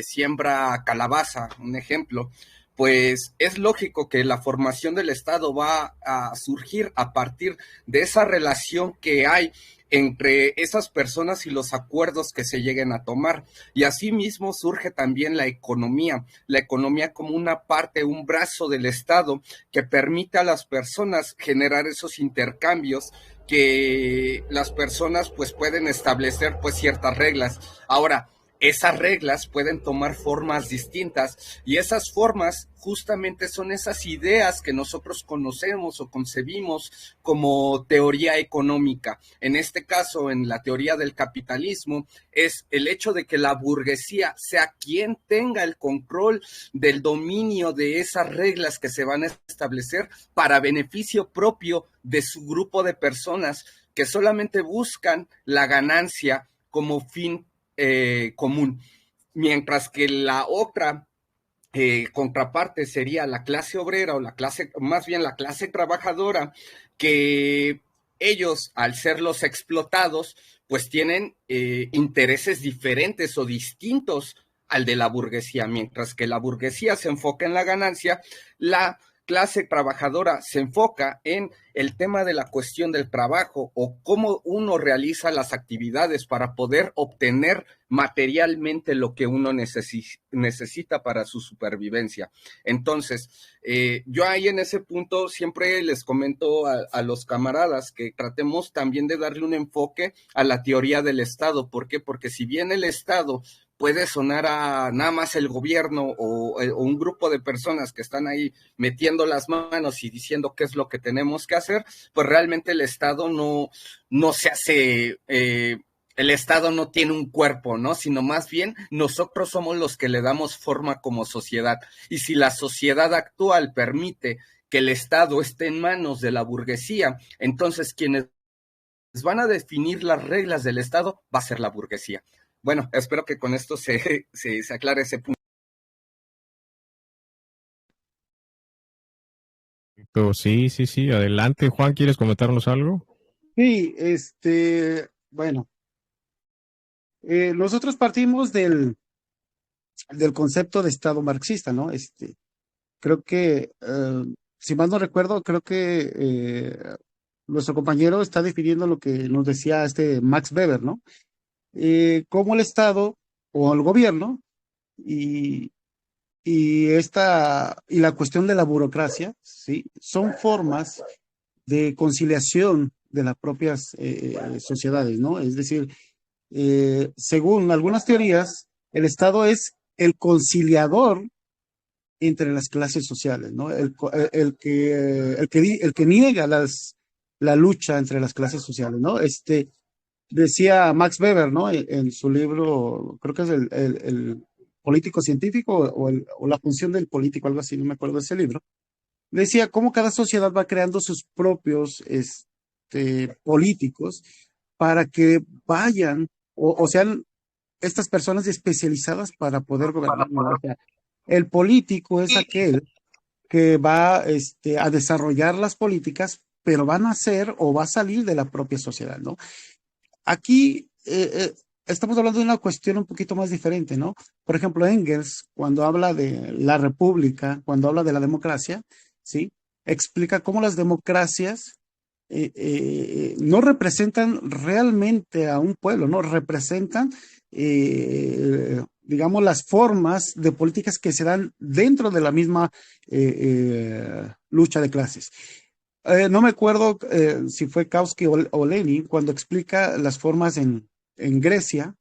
siembra calabaza, un ejemplo, pues es lógico que la formación del Estado va a surgir a partir de esa relación que hay entre esas personas y los acuerdos que se lleguen a tomar. Y asimismo surge también la economía como una parte, un brazo del Estado que permite a las personas generar esos intercambios, que las personas pues pueden establecer pues ciertas reglas. Ahora, esas reglas pueden tomar formas distintas y esas formas justamente son esas ideas que nosotros conocemos o concebimos como teoría económica. En este caso, en la teoría del capitalismo, es el hecho de que la burguesía sea quien tenga el control del dominio de esas reglas que se van a establecer para beneficio propio de su grupo de personas que solamente buscan la ganancia como fin común, mientras que la otra contraparte sería la clase obrera o más bien la clase trabajadora, que ellos, al ser los explotados, pues tienen intereses diferentes o distintos al de la burguesía. Mientras que la burguesía se enfoca en la ganancia, la clase trabajadora se enfoca en el tema de la cuestión del trabajo o cómo uno realiza las actividades para poder obtener materialmente lo que uno necesita para su supervivencia. Entonces, yo ahí en ese punto siempre les comento a los camaradas que tratemos también de darle un enfoque a la teoría del Estado. ¿Por qué? Porque si bien el Estado puede sonar a nada más el gobierno o un grupo de personas que están ahí metiendo las manos y diciendo qué es lo que tenemos que hacer, pues realmente el Estado no se hace, el Estado no tiene un cuerpo, ¿no? Sino más bien nosotros somos los que le damos forma como sociedad. Y si la sociedad actual permite que el Estado esté en manos de la burguesía, entonces quienes van a definir las reglas del Estado va a ser la burguesía. Bueno, espero que con esto se aclare ese punto. Sí. Adelante, Juan, ¿quieres comentarnos algo? Sí, bueno, nosotros partimos del concepto de Estado marxista, ¿no? Creo que, si mal no recuerdo, creo que nuestro compañero está definiendo lo que nos decía Max Weber, ¿no? Cómo el Estado o el gobierno y la cuestión de la burocracia, ¿sí? Son formas de conciliación de las propias sociedades, ¿no? Es decir, según algunas teorías, el Estado es el conciliador entre las clases sociales, ¿no? El que niega la lucha entre las clases sociales, ¿no? Decía Max Weber, ¿no? En su libro, creo que es el político científico o la función del político, algo así, no me acuerdo de ese libro. Decía cómo cada sociedad va creando sus propios políticos para que vayan o sean estas personas especializadas para poder gobernar, ¿no? O sea, el político es aquel que va a desarrollar las políticas, pero van a ser o va a salir de la propia sociedad, ¿no? Aquí estamos hablando de una cuestión un poquito más diferente, ¿no? Por ejemplo, Engels, cuando habla de la república, cuando habla de la democracia, ¿sí? Explica cómo las democracias no representan realmente a un pueblo, no representan, digamos, las formas de políticas que se dan dentro de la misma lucha de clases. No me acuerdo si fue Kautsky o Lenin cuando explica las formas en Grecia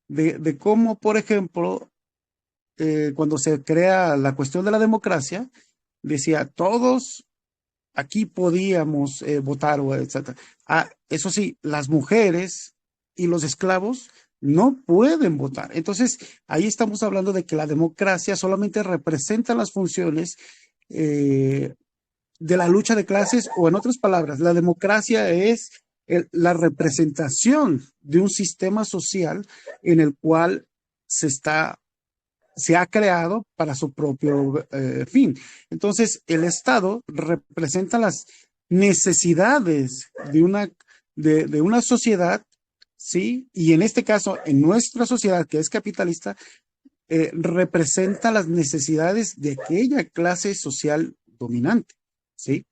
de cómo, por ejemplo, cuando se crea la cuestión de la democracia, decía, todos aquí podíamos votar, etc. Eso sí, las mujeres y los esclavos no pueden votar. Entonces, ahí estamos hablando de que la democracia solamente representa las funciones de la lucha de clases, o en otras palabras, la democracia es la representación de un sistema social en el cual se ha creado para su propio fin. Entonces, el Estado representa las necesidades de una sociedad, ¿sí? Y en este caso, en nuestra sociedad que es capitalista, representa las necesidades de aquella clase social dominante, ¿sí?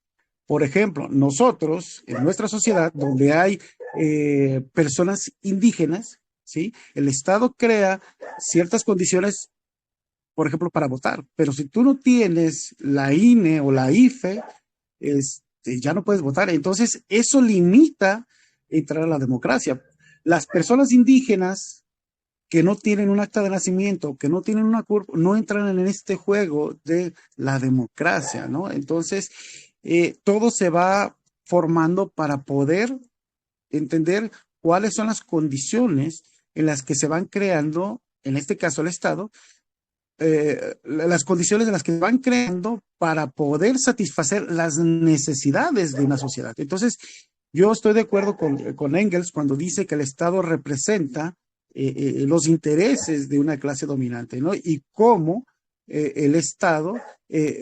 Por ejemplo, nosotros, en nuestra sociedad, donde hay personas indígenas, ¿sí? El Estado crea ciertas condiciones, por ejemplo, para votar, pero si tú no tienes la INE o la IFE, ya no puedes votar. Entonces, eso limita entrar a la democracia. Las personas indígenas que no tienen un acta de nacimiento, que no tienen una CURP, no entran en este juego de la democracia, ¿no? Entonces, todo se va formando para poder entender cuáles son las condiciones en las que se van creando, en este caso el Estado, las condiciones en las que se van creando para poder satisfacer las necesidades de una sociedad. Entonces, yo estoy de acuerdo con Engels cuando dice que el Estado representa los intereses de una clase dominante, ¿no? Y cómo el Estado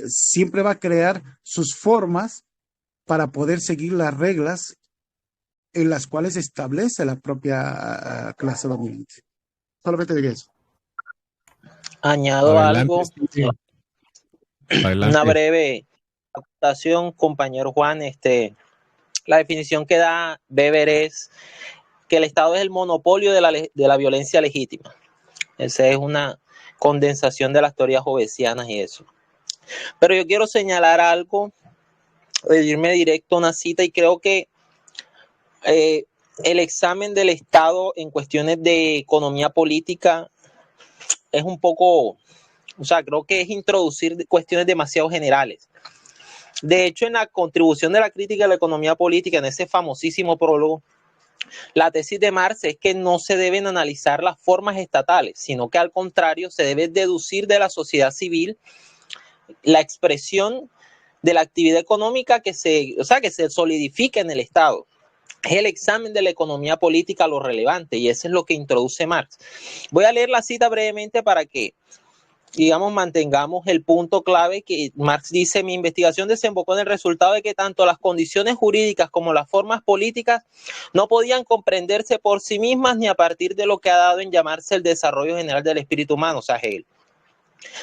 siempre va a crear sus formas para poder seguir las reglas en las cuales establece la propia clase dominante. Solamente diría eso. Añado Adelante, algo, Steve. una Adelante. breve acotación, compañero Juan, la definición que da Weber es que el Estado es el monopolio de la violencia legítima. Esa es una condensación de las teorías hobbesianas y eso. Pero yo quiero señalar algo, irme directo a una cita, y creo que el examen del Estado en cuestiones de economía política es un poco, o sea, creo que es introducir cuestiones demasiado generales. De hecho, en la contribución de la crítica de la economía política, en ese famosísimo prólogo, la tesis de Marx es que no se deben analizar las formas estatales, sino que al contrario se debe deducir de la sociedad civil la expresión de la actividad económica que se solidifica en el Estado. Es el examen de la economía política lo relevante, y eso es lo que introduce Marx. Voy a leer la cita brevemente para que, digamos, mantengamos el punto clave que Marx dice: mi investigación desembocó en el resultado de que tanto las condiciones jurídicas como las formas políticas no podían comprenderse por sí mismas ni a partir de lo que ha dado en llamarse el desarrollo general del espíritu humano, o sea, Hegel,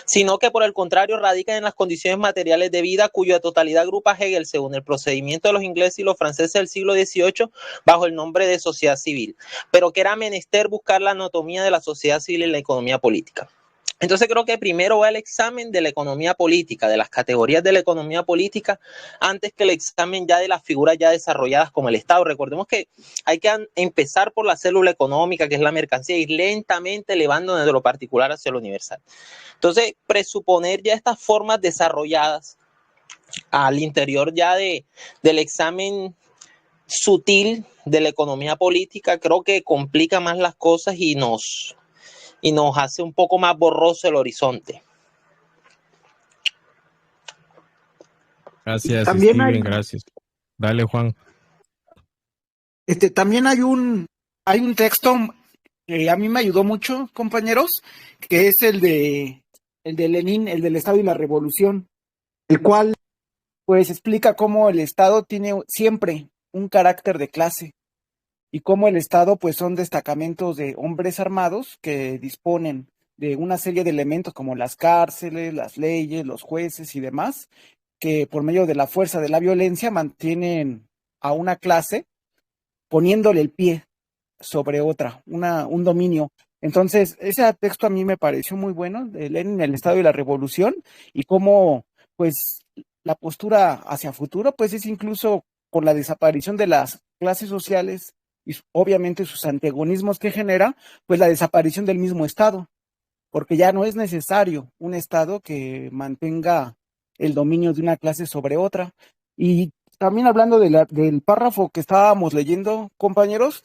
sino que por el contrario radican en las condiciones materiales de vida cuya totalidad agrupa Hegel según el procedimiento de los ingleses y los franceses del siglo XVIII bajo el nombre de sociedad civil, pero que era menester buscar la anatomía de la sociedad civil en la economía política. Entonces creo que primero va el examen de la economía política, de las categorías de la economía política, antes que el examen ya de las figuras ya desarrolladas como el Estado. Recordemos que hay que empezar por la célula económica, que es la mercancía, y ir lentamente elevando desde lo particular hacia lo universal. Entonces, presuponer ya estas formas desarrolladas al interior ya del examen sutil de la economía política, creo que complica más las cosas y nos hace un poco más borroso el horizonte. Gracias, También Steven, gracias. Dale, Juan. También hay un texto que a mí me ayudó mucho, compañeros, que es el de Lenin, el del Estado y la Revolución, el cual pues explica cómo el Estado tiene siempre un carácter de clase y cómo el Estado pues son destacamentos de hombres armados que disponen de una serie de elementos como las cárceles, las leyes, los jueces y demás, que por medio de la fuerza de la violencia mantienen a una clase poniéndole el pie sobre otra, un dominio. Entonces, ese texto a mí me pareció muy bueno, de Lenin, el Estado y la Revolución, y cómo, pues, la postura hacia futuro, pues, es incluso con la desaparición de las clases sociales y obviamente sus antagonismos que genera, pues, la desaparición del mismo Estado, porque ya no es necesario un Estado que mantenga el dominio de una clase sobre otra. Y también hablando del párrafo que estábamos leyendo, compañeros,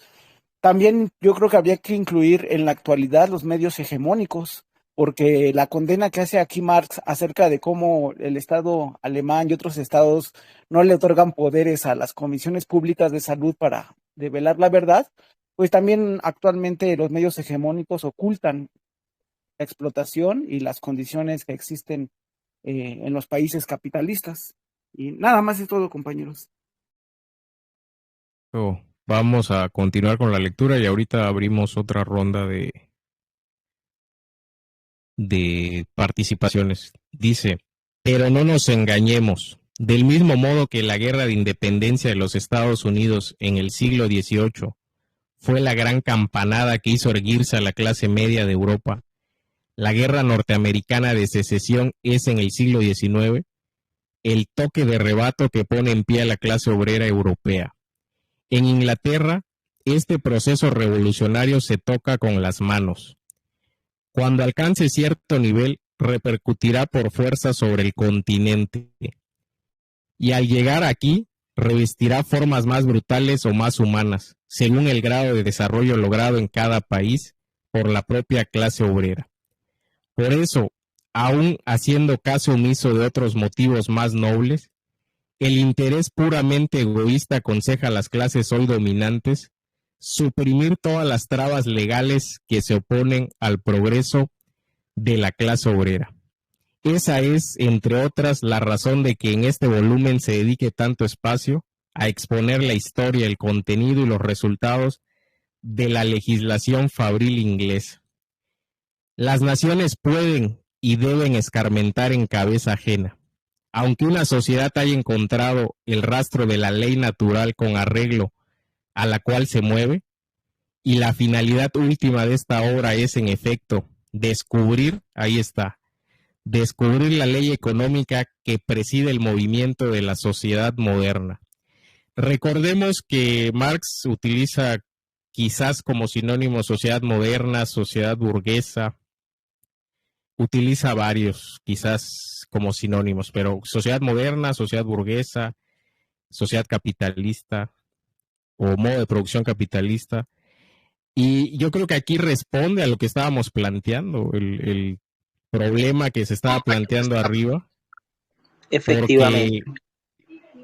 también yo creo que habría que incluir en la actualidad los medios hegemónicos, porque la condena que hace aquí Marx acerca de cómo el Estado alemán y otros estados no le otorgan poderes a las comisiones públicas de salud para develar la verdad, pues también actualmente los medios hegemónicos ocultan la explotación y las condiciones que existen en los países capitalistas. Y nada más es todo, compañeros. Vamos a continuar con la lectura y ahorita abrimos otra ronda de participaciones. Dice: pero no nos engañemos. Del mismo modo que la guerra de independencia de los Estados Unidos en el siglo XVIII fue la gran campanada que hizo erguirse a la clase media de Europa, la guerra norteamericana de secesión es en el siglo XIX el toque de rebato que pone en pie a la clase obrera europea. En Inglaterra, este proceso revolucionario se toca con las manos. Cuando alcance cierto nivel, repercutirá por fuerza sobre el continente. Y al llegar aquí, revestirá formas más brutales o más humanas, según el grado de desarrollo logrado en cada país por la propia clase obrera. Por eso, aun haciendo caso omiso de otros motivos más nobles, el interés puramente egoísta aconseja a las clases hoy dominantes suprimir todas las trabas legales que se oponen al progreso de la clase obrera. Esa es, entre otras, la razón de que en este volumen se dedique tanto espacio a exponer la historia, el contenido y los resultados de la legislación fabril inglesa. Las naciones pueden y deben escarmentar en cabeza ajena. aunque una sociedad haya encontrado el rastro de la ley natural con arreglo a la cual se mueve, y la finalidad última de esta obra es, en efecto, descubrir, ahí está, descubrir la ley económica que preside el movimiento de la sociedad moderna. Recordemos que Marx utiliza quizás como sinónimo sociedad moderna, sociedad burguesa, utiliza varios quizás como sinónimos, pero sociedad moderna, sociedad burguesa, sociedad capitalista o modo de producción capitalista. Y yo creo que aquí responde a lo que estábamos planteando, el problema que se estaba planteando arriba. Efectivamente.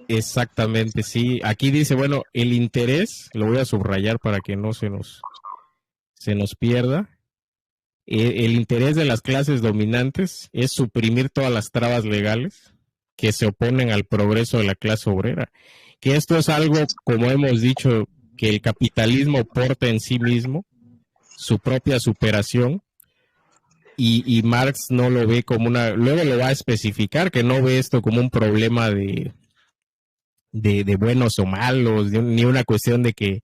Exactamente, sí. Aquí dice, bueno, el interés, lo voy a subrayar para que no se nos pierda. El interés de las clases dominantes es suprimir todas las trabas legales que se oponen al progreso de la clase obrera. Que esto es algo, como hemos dicho, que el capitalismo porta en sí mismo, su propia superación, y Marx no lo ve como una, luego lo va a especificar, que no ve esto como un problema de buenos o malos, ni una cuestión de que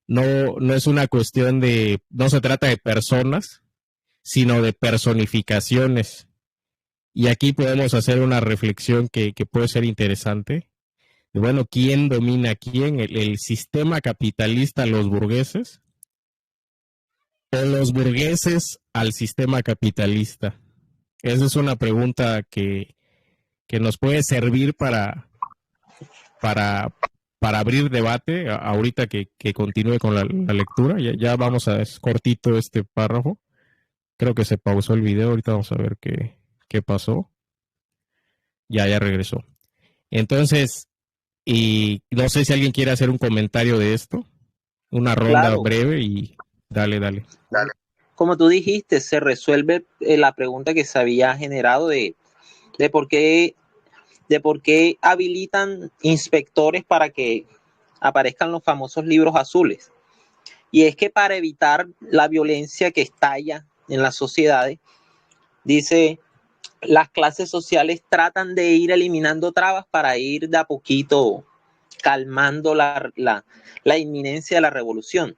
no es una cuestión de, no se trata de personas, sino de personificaciones. Y aquí podemos hacer una reflexión que puede ser interesante. Bueno, ¿quién domina a quién? ¿El sistema capitalista, los burgueses? ¿O los burgueses al sistema capitalista? Esa es una pregunta que nos puede servir para abrir debate ahorita que continúe con la lectura. Ya vamos a, es cortito este párrafo. Creo que se pausó el video, ahorita vamos a ver qué pasó. Ya regresó. Entonces, y no sé si alguien quiere hacer un comentario de esto, una ronda breve y dale. Como tú dijiste, se resuelve la pregunta que se había generado de por qué habilitan inspectores para que aparezcan los famosos libros azules. Y es que para evitar la violencia que estalla en las sociedades, dice, las clases sociales tratan de ir eliminando trabas para ir de a poquito calmando la inminencia de la revolución.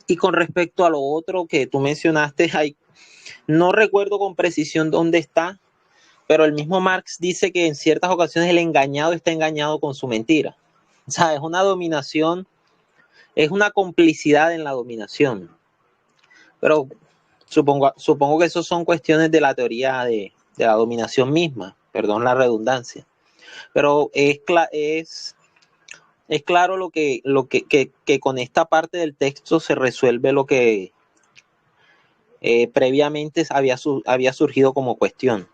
Y con respecto a lo otro que tú mencionaste, no recuerdo con precisión dónde está, pero el mismo Marx dice que en ciertas ocasiones el engañado está engañado con su mentira. O sea, es una dominación, es una complicidad en la dominación. Pero supongo que eso son cuestiones de la teoría de la dominación misma, perdón la redundancia. Pero es claro lo que con esta parte del texto se resuelve lo que previamente había surgido como cuestión.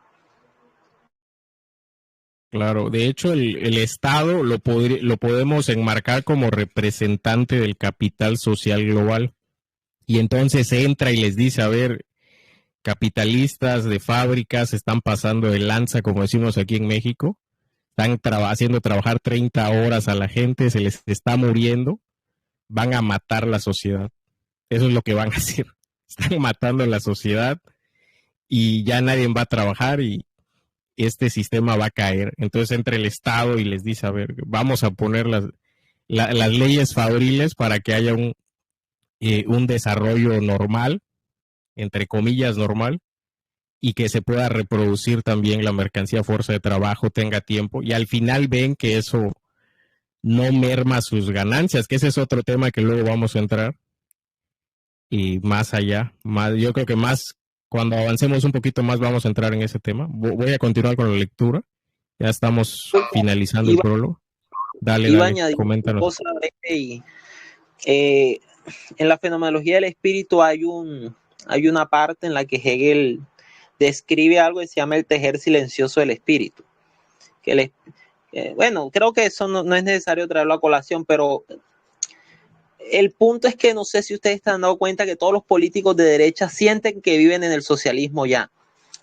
Claro, de hecho el Estado lo podemos enmarcar como representante del capital social global. Y entonces entra y les dice, a ver, capitalistas de fábricas están pasando de lanza, como decimos aquí en México, están haciendo trabajar 30 horas a la gente, se les está muriendo, van a matar la sociedad. Eso es lo que van a hacer. Están matando la sociedad y ya nadie va a trabajar y este sistema va a caer. Entonces entra el Estado y les dice, a ver, vamos a poner las leyes fabriles para que haya un desarrollo normal, entre comillas normal, y que se pueda reproducir también la mercancía, fuerza de trabajo, tenga tiempo, y al final ven que eso no merma sus ganancias, que ese es otro tema que luego vamos a entrar, y más allá, yo creo que más, cuando avancemos un poquito más vamos a entrar en ese tema. Voy a continuar con la lectura, ya estamos finalizando el prólogo. Dale, coméntanos. En la fenomenología del espíritu hay una parte en la que Hegel describe algo que se llama el tejer silencioso del espíritu. Bueno, creo que eso no es necesario traerlo a colación, pero el punto es que no sé si ustedes se han dado cuenta que todos los políticos de derecha sienten que viven en el socialismo ya.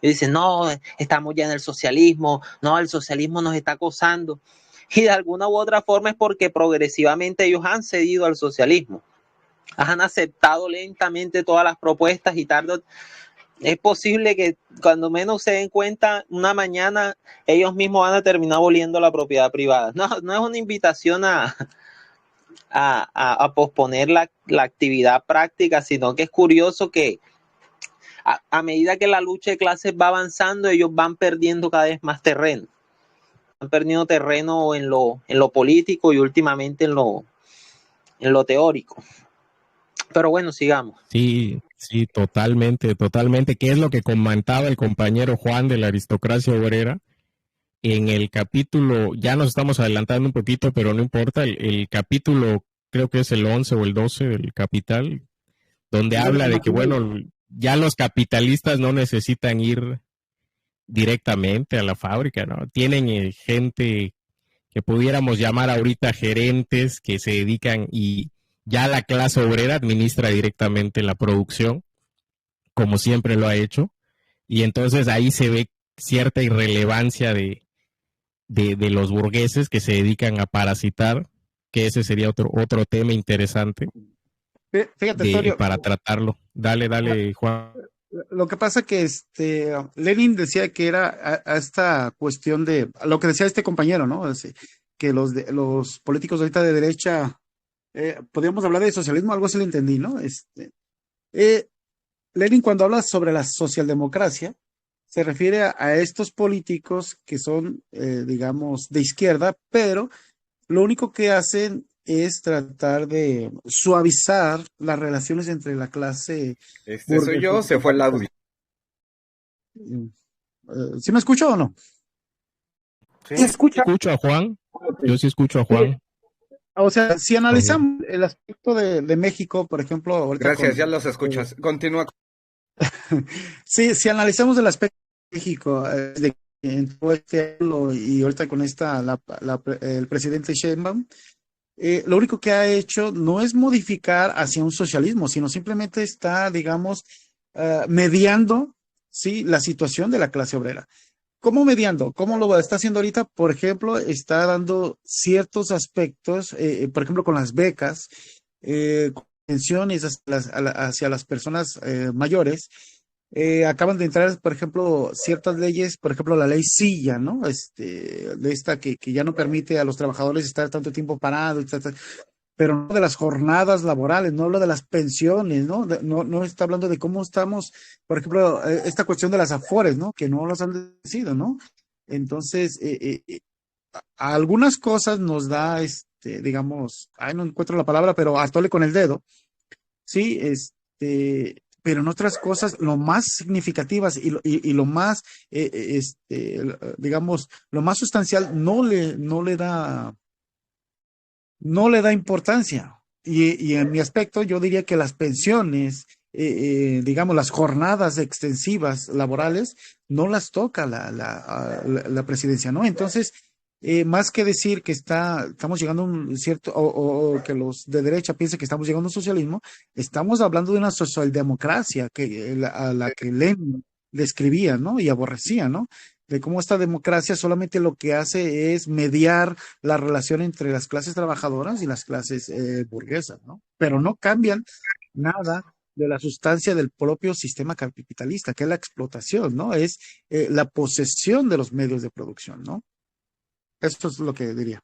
Y dicen, no, estamos ya en el socialismo, no, el socialismo nos está acosando. Y de alguna u otra forma es porque progresivamente ellos han cedido al socialismo. Han aceptado lentamente todas las propuestas y es posible que cuando menos se den cuenta, una mañana ellos mismos van a terminar aboliendo la propiedad privada. No es una invitación a posponer la actividad práctica, sino que es curioso que a medida que la lucha de clases va avanzando, ellos van perdiendo cada vez más terreno. Han perdido terreno en lo político y últimamente en lo teórico. Pero bueno, sigamos. Sí, totalmente. ¿Qué es lo que comentaba el compañero Juan de la aristocracia obrera? En el capítulo, ya nos estamos adelantando un poquito, pero no importa, el capítulo, creo que es el 11 o el 12 del Capital, donde habla de que, bueno, ya los capitalistas no necesitan ir directamente a la fábrica, ¿no? Tienen gente que pudiéramos llamar ahorita gerentes que se dedican y ya la clase obrera administra directamente la producción, como siempre lo ha hecho, y entonces ahí se ve cierta irrelevancia de los burgueses que se dedican a parasitar, que ese sería otro tema interesante. Fíjate, para tratarlo. Dale, Juan. Lo que pasa que Lenin decía que era a esta cuestión de lo que decía este compañero, ¿no? Que los políticos ahorita de derecha, podríamos hablar de socialismo, algo así lo entendí, ¿no? Lenin, cuando habla sobre la socialdemocracia, se refiere a estos políticos que son, digamos, de izquierda, pero lo único que hacen es tratar de suavizar las relaciones entre la clase soy yo, se fue el audio. ¿Sí me escucho o no? Sí, escucho a Juan. Yo sí escucho a Juan. O sea, si analizamos el aspecto de México, por ejemplo... Gracias, ya los escuchas. Continúa. Sí, si analizamos el aspecto de México, en todo este año y ahorita con el presidente Sheinbaum, lo único que ha hecho no es modificar hacia un socialismo, sino simplemente está, digamos, mediando, ¿sí?, la situación de la clase obrera. ¿Cómo mediando? ¿Cómo lo está haciendo ahorita? Por ejemplo, está dando ciertos aspectos, por ejemplo, con las becas, pensiones hacia las personas mayores. Acaban de entrar, por ejemplo, ciertas leyes, por ejemplo, la ley Silla, ¿no? De esta que ya no permite a los trabajadores estar tanto tiempo parados, pero no de las jornadas laborales, no habla de las pensiones, ¿no? No está hablando de cómo estamos, por ejemplo, esta cuestión de las afores, ¿no? Que no los han decidido, ¿no? Entonces, a algunas cosas nos da, digamos, no encuentro la palabra, pero atole con el dedo, ¿sí? Pero en otras cosas, lo más significativas y lo más, digamos, lo más sustancial no le da importancia. Y en mi aspecto, yo diría que las pensiones, digamos, las jornadas extensivas laborales, no las toca la presidencia, ¿no? Entonces, más que decir que estamos llegando a un cierto, o que los de derecha piensen que estamos llegando a un socialismo, estamos hablando de una socialdemocracia a la que Lenin describía, ¿no? Y aborrecía, ¿no? De cómo esta democracia solamente lo que hace es mediar la relación entre las clases trabajadoras y las clases burguesas, ¿no? Pero no cambian nada de la sustancia del propio sistema capitalista, que es la explotación, ¿no? Es la posesión de los medios de producción, ¿no? Esto es lo que diría.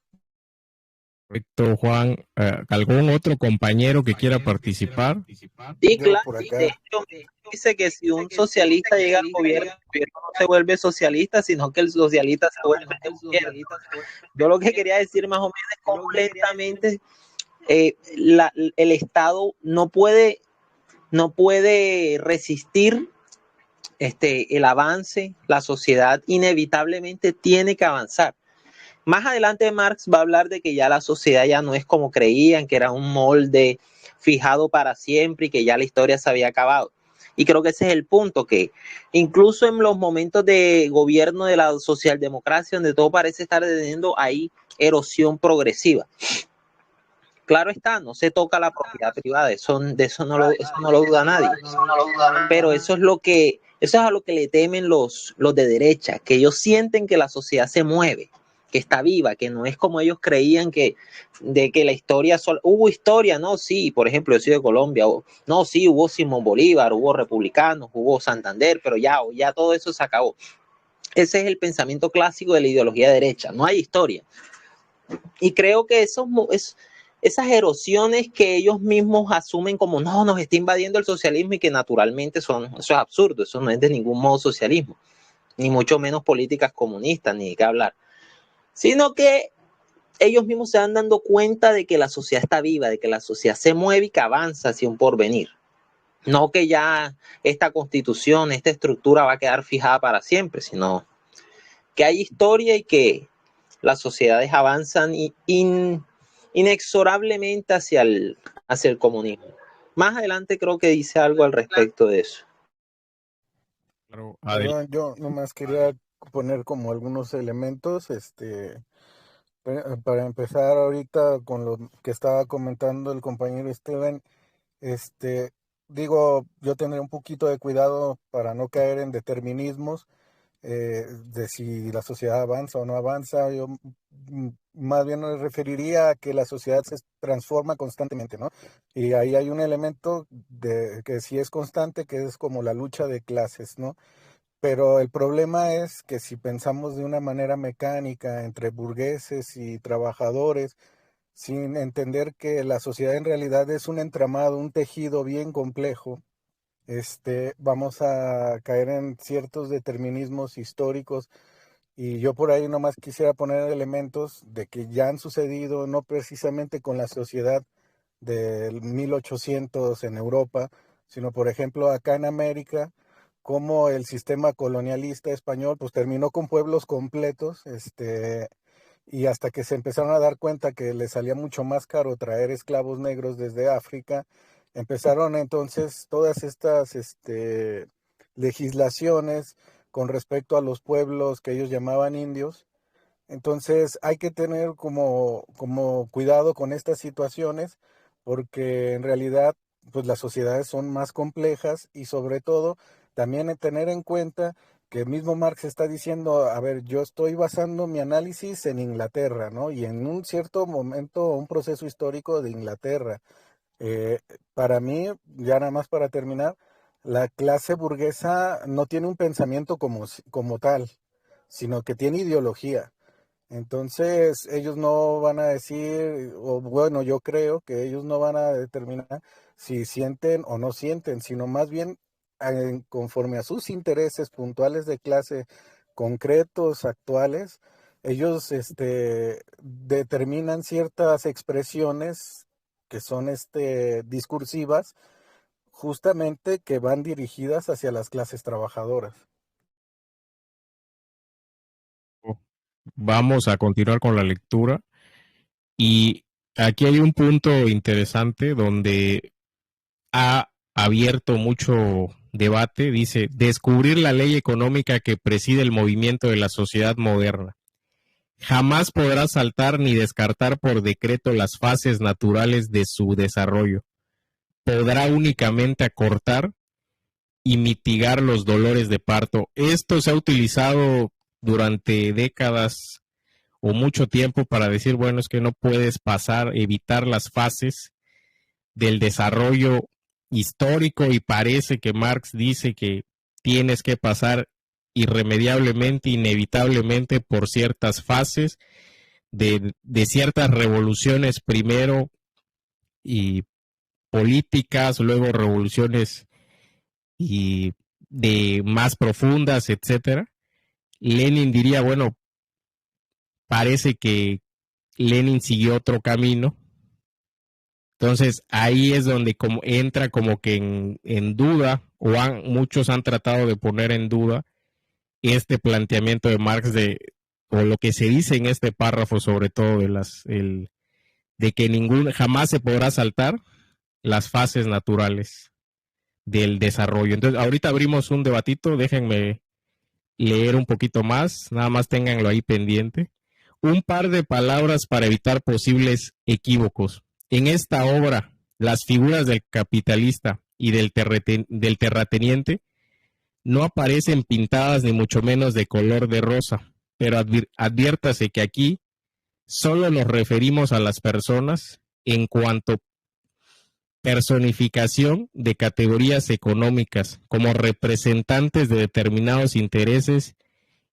Perfecto, Juan. ¿Algún otro compañero que quiera participar? Sí, claro. De hecho, dice que si un socialista llega al gobierno, el gobierno no se vuelve socialista, sino que el socialista se vuelve el gobierno. Yo lo que quería decir más o menos es cómo lentamente el Estado no puede resistir el avance. La sociedad inevitablemente tiene que avanzar. Más adelante Marx va a hablar de que ya la sociedad ya no es como creían, que era un molde fijado para siempre y que ya la historia se había acabado. Y creo que ese es el punto, que incluso en los momentos de gobierno de la socialdemocracia, donde todo parece estar teniendo ahí erosión progresiva. Claro está, no se toca la propiedad privada, de eso no lo duda nadie. Pero eso es a lo que le temen los de derecha, que ellos sienten que la sociedad se mueve, está viva, que no es como ellos creían de que la historia, hubo historia, no, sí, por ejemplo, yo soy de Colombia, no, sí, hubo Simón Bolívar, hubo republicanos, hubo Santander, pero ya todo eso se acabó. Ese es el pensamiento clásico de la ideología derecha, no hay historia. Y creo que esas erosiones que ellos mismos asumen como no, nos está invadiendo el socialismo y que naturalmente eso es absurdo, eso no es de ningún modo socialismo, ni mucho menos políticas comunistas, ni de qué hablar, sino que ellos mismos se van dando cuenta de que la sociedad está viva, de que la sociedad se mueve y que avanza hacia un porvenir. No que ya esta constitución, esta estructura va a quedar fijada para siempre, sino que hay historia y que las sociedades avanzan inexorablemente hacia el comunismo. Más adelante creo que dice algo al respecto de eso. Perdón, yo nomás quería poner como algunos elementos, para empezar ahorita con lo que estaba comentando el compañero Steven, digo, yo tendré un poquito de cuidado para no caer en determinismos, de si la sociedad avanza o no avanza. Yo más bien me referiría a que la sociedad se transforma constantemente, ¿no? Y ahí hay un elemento de que sí es constante, que es como la lucha de clases, ¿no? Pero el problema es que si pensamos de una manera mecánica entre burgueses y trabajadores, sin entender que la sociedad en realidad es un entramado, un tejido bien complejo, vamos a caer en ciertos determinismos históricos. Y yo por ahí nomás quisiera poner elementos de que ya han sucedido, no precisamente con la sociedad del 1800 en Europa, sino por ejemplo acá en América, como el sistema colonialista español pues terminó con pueblos completos, y hasta que se empezaron a dar cuenta que les salía mucho más caro traer esclavos negros desde África, empezaron entonces todas estas legislaciones con respecto a los pueblos que ellos llamaban indios. Entonces hay que tener como cuidado con estas situaciones, porque en realidad pues las sociedades son más complejas, y sobre todo también tener en cuenta que el mismo Marx está diciendo, a ver, yo estoy basando mi análisis en Inglaterra, ¿no? Y en un cierto momento, un proceso histórico de Inglaterra. Para mí, ya nada más para terminar, la clase burguesa no tiene un pensamiento como tal, sino que tiene ideología. Entonces, ellos no van a decir, o bueno, yo creo que ellos no van a determinar si sienten o no sienten, sino más bien conforme a sus intereses puntuales de clase concretos, actuales, ellos determinan ciertas expresiones que son discursivas, justamente que van dirigidas hacia las clases trabajadoras. Vamos a continuar con la lectura. Y aquí hay un punto interesante donde ha abierto mucho debate. Dice, descubrir la ley económica que preside el movimiento de la sociedad moderna. Jamás podrá saltar ni descartar por decreto las fases naturales de su desarrollo. Podrá únicamente acortar y mitigar los dolores de parto. Esto se ha utilizado durante décadas o mucho tiempo para decir, bueno, es que no puedes evitar las fases del desarrollo histórico, y parece que Marx dice que tienes que pasar irremediablemente, inevitablemente por ciertas fases de ciertas revoluciones primero y políticas, luego revoluciones y de más profundas, etcétera. Lenin diría, bueno, parece que Lenin siguió otro camino. Entonces ahí es donde entra como que en duda, o muchos han tratado de poner en duda este planteamiento de Marx o lo que se dice en este párrafo, sobre todo de que jamás se podrá saltar las fases naturales del desarrollo. Entonces ahorita abrimos un debatito, déjenme leer un poquito más, nada más ténganlo ahí pendiente. Un par de palabras para evitar posibles equívocos. En esta obra, las figuras del capitalista y del terrateniente no aparecen pintadas ni mucho menos de color de rosa, pero adviértase que aquí solo nos referimos a las personas en cuanto personificación de categorías económicas como representantes de determinados intereses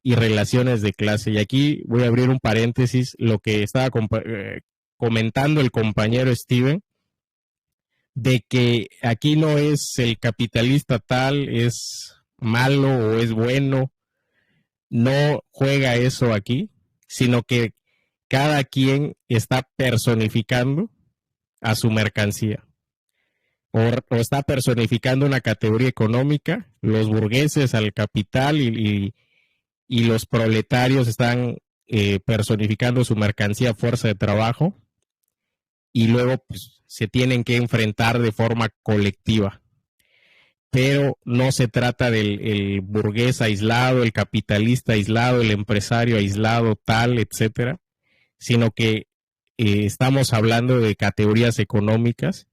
y relaciones de clase. Y aquí voy a abrir un paréntesis, lo que estaba comentando el compañero Steven, de que aquí no es el capitalista tal, es malo o es bueno, no juega eso aquí, sino que cada quien está personificando a su mercancía o está personificando una categoría económica, los burgueses al capital y los proletarios están personificando su mercancía, fuerza de trabajo, y luego pues, se tienen que enfrentar de forma colectiva. Pero no se trata del burgués aislado, el capitalista aislado, el empresario aislado, tal, etcétera, sino que estamos hablando de categorías económicas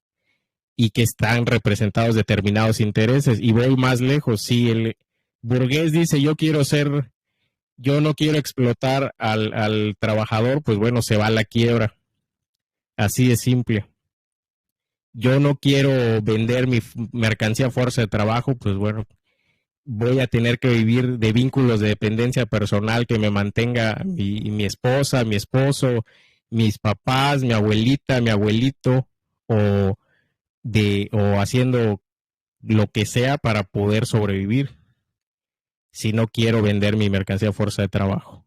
y que están representados determinados intereses. Y voy más lejos, si el burgués dice yo no quiero explotar al trabajador, pues bueno, se va a la quiebra. Así de simple. Yo no quiero vender mi mercancía a fuerza de trabajo, pues bueno, voy a tener que vivir de vínculos de dependencia personal que me mantenga mi esposa, mi esposo, mis papás, mi abuelita, mi abuelito, o haciendo lo que sea para poder sobrevivir si no quiero vender mi mercancía a fuerza de trabajo.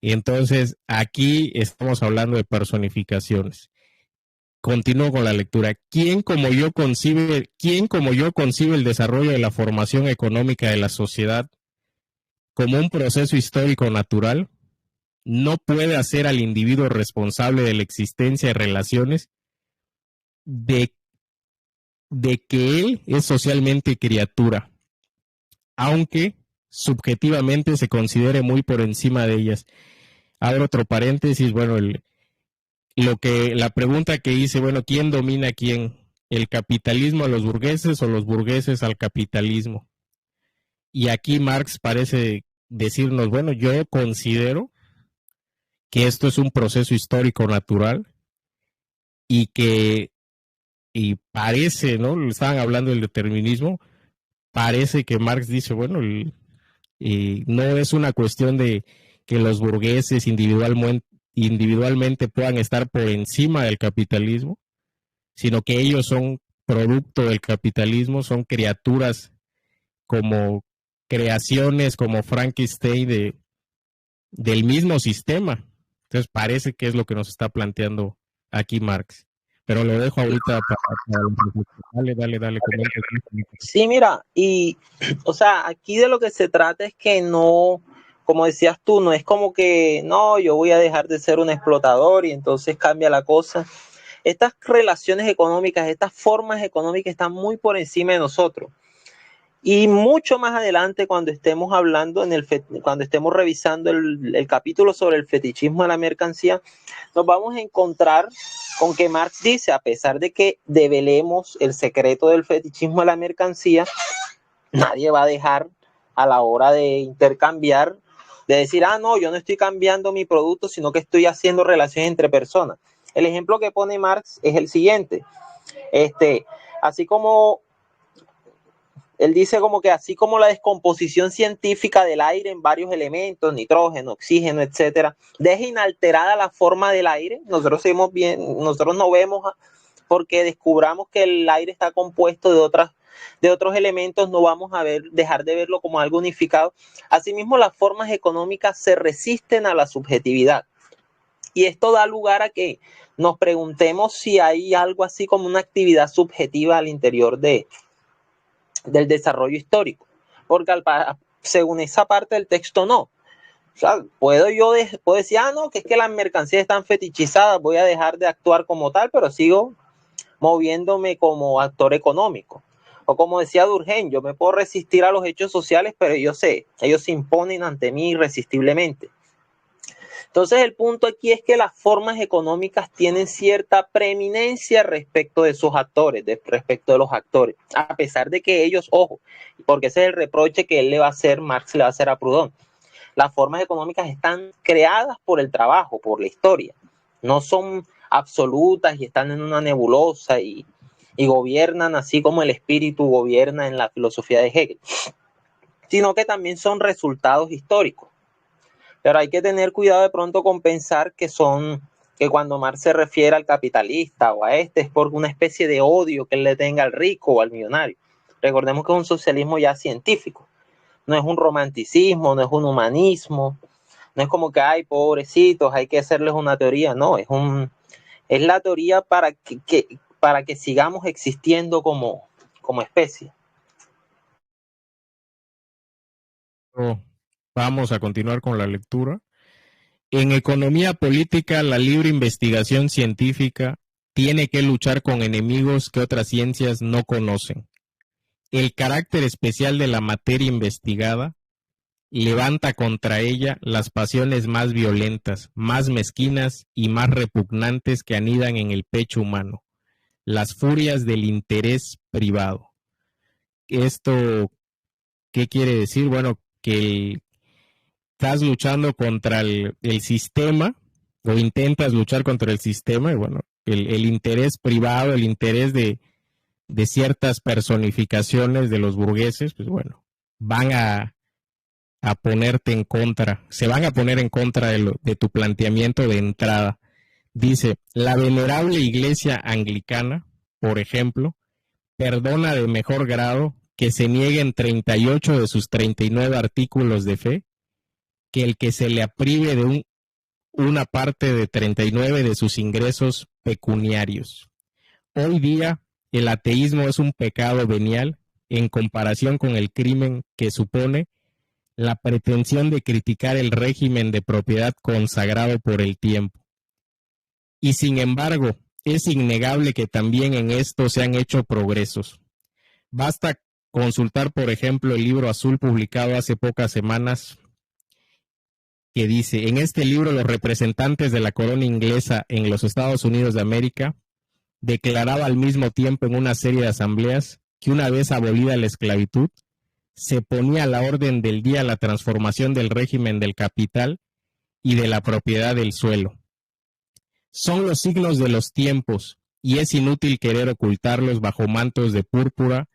Y entonces aquí estamos hablando de personificaciones. Continúo con la lectura. ¿Quién como yo concibe el desarrollo de la formación económica de la sociedad como un proceso histórico natural? No puede hacer al individuo responsable de la existencia de relaciones de que él es socialmente criatura, aunque subjetivamente se considere muy por encima de ellas. Abro otro paréntesis, bueno, la pregunta que hice, bueno, ¿quién domina a quién? ¿El capitalismo a los burgueses o los burgueses al capitalismo? Y aquí Marx parece decirnos, bueno, yo considero que esto es un proceso histórico natural y parece, ¿no? Estaban hablando del determinismo, parece que Marx dice, bueno, no es una cuestión de que los burgueses individualmente puedan estar por encima del capitalismo, sino que ellos son producto del capitalismo, son criaturas como creaciones como Frankenstein del mismo sistema. Entonces parece que es lo que nos está planteando aquí Marx. Pero lo dejo ahorita para dale, comenta. Sí, mira, o sea, aquí de lo que se trata es que no, como decías tú, no es como que, no, yo voy a dejar de ser un explotador y entonces cambia la cosa. Estas relaciones económicas, estas formas económicas están muy por encima de nosotros. Y mucho más adelante, cuando estemos hablando, cuando estemos revisando el capítulo sobre el fetichismo de la mercancía, nos vamos a encontrar con que Marx dice, a pesar de que develemos el secreto del fetichismo de la mercancía, nadie va a dejar a la hora de intercambiar, de decir, no, yo no estoy cambiando mi producto, sino que estoy haciendo relaciones entre personas. El ejemplo que pone Marx es el siguiente. Así como él dice como que así como la descomposición científica del aire en varios elementos, nitrógeno, oxígeno, etcétera, deja inalterada la forma del aire, nosotros no vemos porque descubramos que el aire está compuesto de otros elementos, no vamos a dejar de verlo como algo unificado. Asimismo, las formas económicas se resisten a la subjetividad. Y esto da lugar a que nos preguntemos si hay algo así como una actividad subjetiva al interior del desarrollo histórico, porque según esa parte del texto no. O sea, puedo decir, no, que es que las mercancías están fetichizadas, voy a dejar de actuar como tal, pero sigo moviéndome como actor económico. O como decía Durkheim, yo me puedo resistir a los hechos sociales, pero ellos se imponen ante mí irresistiblemente. Entonces el punto aquí es que las formas económicas tienen cierta preeminencia respecto de sus actores, respecto de los actores, a pesar de que ellos, ojo, porque ese es el reproche que Marx le va a hacer a Proudhon, las formas económicas están creadas por el trabajo, por la historia. No son absolutas y están en una nebulosa y gobiernan así como el espíritu gobierna en la filosofía de Hegel, sino que también son resultados históricos. Pero hay que tener cuidado de pronto con pensar que cuando Marx se refiere al capitalista o a este es por una especie de odio que él le tenga al rico o al millonario. Recordemos que es un socialismo ya científico, no es un romanticismo, no es un humanismo, no es como que hay pobrecitos, hay que hacerles una teoría, no, es la teoría para que sigamos existiendo como especie. Vamos a continuar con la lectura. En economía política, la libre investigación científica tiene que luchar con enemigos que otras ciencias no conocen. El carácter especial de la materia investigada levanta contra ella las pasiones más violentas, más mezquinas y más repugnantes que anidan en el pecho humano, las furias del interés privado. ¿Esto qué quiere decir? Bueno, que estás luchando contra el sistema o intentas luchar contra el sistema y bueno, el interés privado, el interés de ciertas personificaciones de los burgueses, pues bueno, van a ponerte en contra, se van a poner en contra de tu planteamiento de entrada. Dice, la venerable iglesia anglicana, por ejemplo, perdona de mejor grado que se nieguen 38 de sus 39 artículos de fe, que el que se le aprive de una parte de 39 de sus ingresos pecuniarios. Hoy día, el ateísmo es un pecado venial en comparación con el crimen que supone la pretensión de criticar el régimen de propiedad consagrado por el tiempo. Y sin embargo, es innegable que también en esto se han hecho progresos. Basta consultar, por ejemplo, el libro azul publicado hace pocas semanas, que dice, en este libro los representantes de la corona inglesa en los Estados Unidos de América declaraba al mismo tiempo en una serie de asambleas que una vez abolida la esclavitud, se ponía a la orden del día la transformación del régimen del capital y de la propiedad del suelo. Son los signos de los tiempos y es inútil querer ocultarlos bajo mantos de púrpura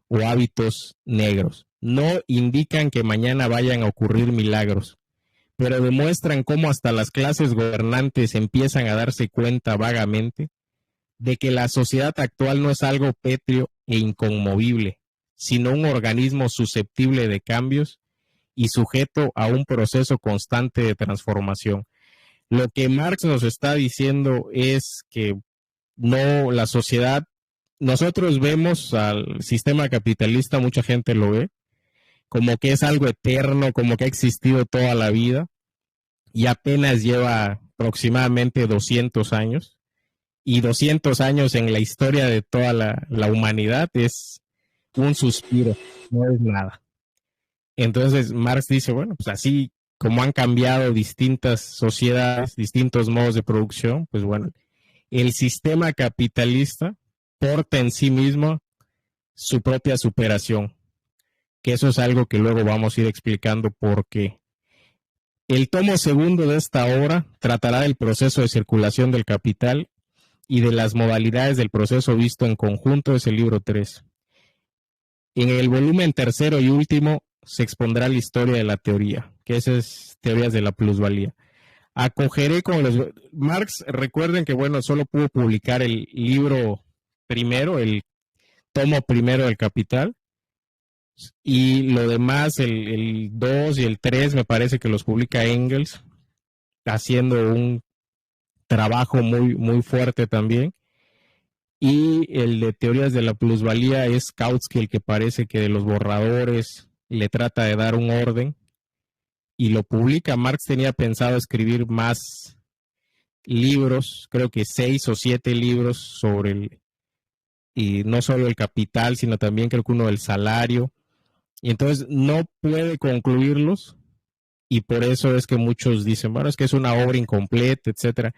o hábitos negros. No indican que mañana vayan a ocurrir milagros, pero demuestran cómo hasta las clases gobernantes empiezan a darse cuenta vagamente de que la sociedad actual no es algo pétreo e inconmovible, sino un organismo susceptible de cambios y sujeto a un proceso constante de transformación. Lo que Marx nos está diciendo es que no, la sociedad, nosotros vemos al sistema capitalista, mucha gente lo ve, como que es algo eterno, como que ha existido toda la vida y apenas lleva aproximadamente 200 años. Y 200 años en la historia de toda la humanidad es un suspiro, no es nada. Entonces Marx dice, bueno, pues así como han cambiado distintas sociedades, distintos modos de producción, pues bueno, el sistema capitalista porta en sí mismo su propia superación, que eso es algo que luego vamos a ir explicando por qué. El tomo segundo de esta obra tratará del proceso de circulación del capital y de las modalidades del proceso visto en conjunto, es el libro 3. En el volumen tercero y último se expondrá la historia de la teoría, que es teorías de la plusvalía. Acogeré con los... Marx, recuerden que, bueno, solo pudo publicar el libro primero, el tomo primero del Capital, y lo demás, el 2 y el 3, me parece que los publica Engels, haciendo un trabajo muy, muy fuerte también. Y el de teorías de la plusvalía es Kautsky, el que parece que de los borradores le trata de dar un orden y lo publica. Marx tenía pensado escribir más libros, creo que 6 o 7 libros sobre y no solo el capital, sino también creo que uno del salario. Y entonces no puede concluirlos y por eso es que muchos dicen, bueno, es que es una obra incompleta, etcétera.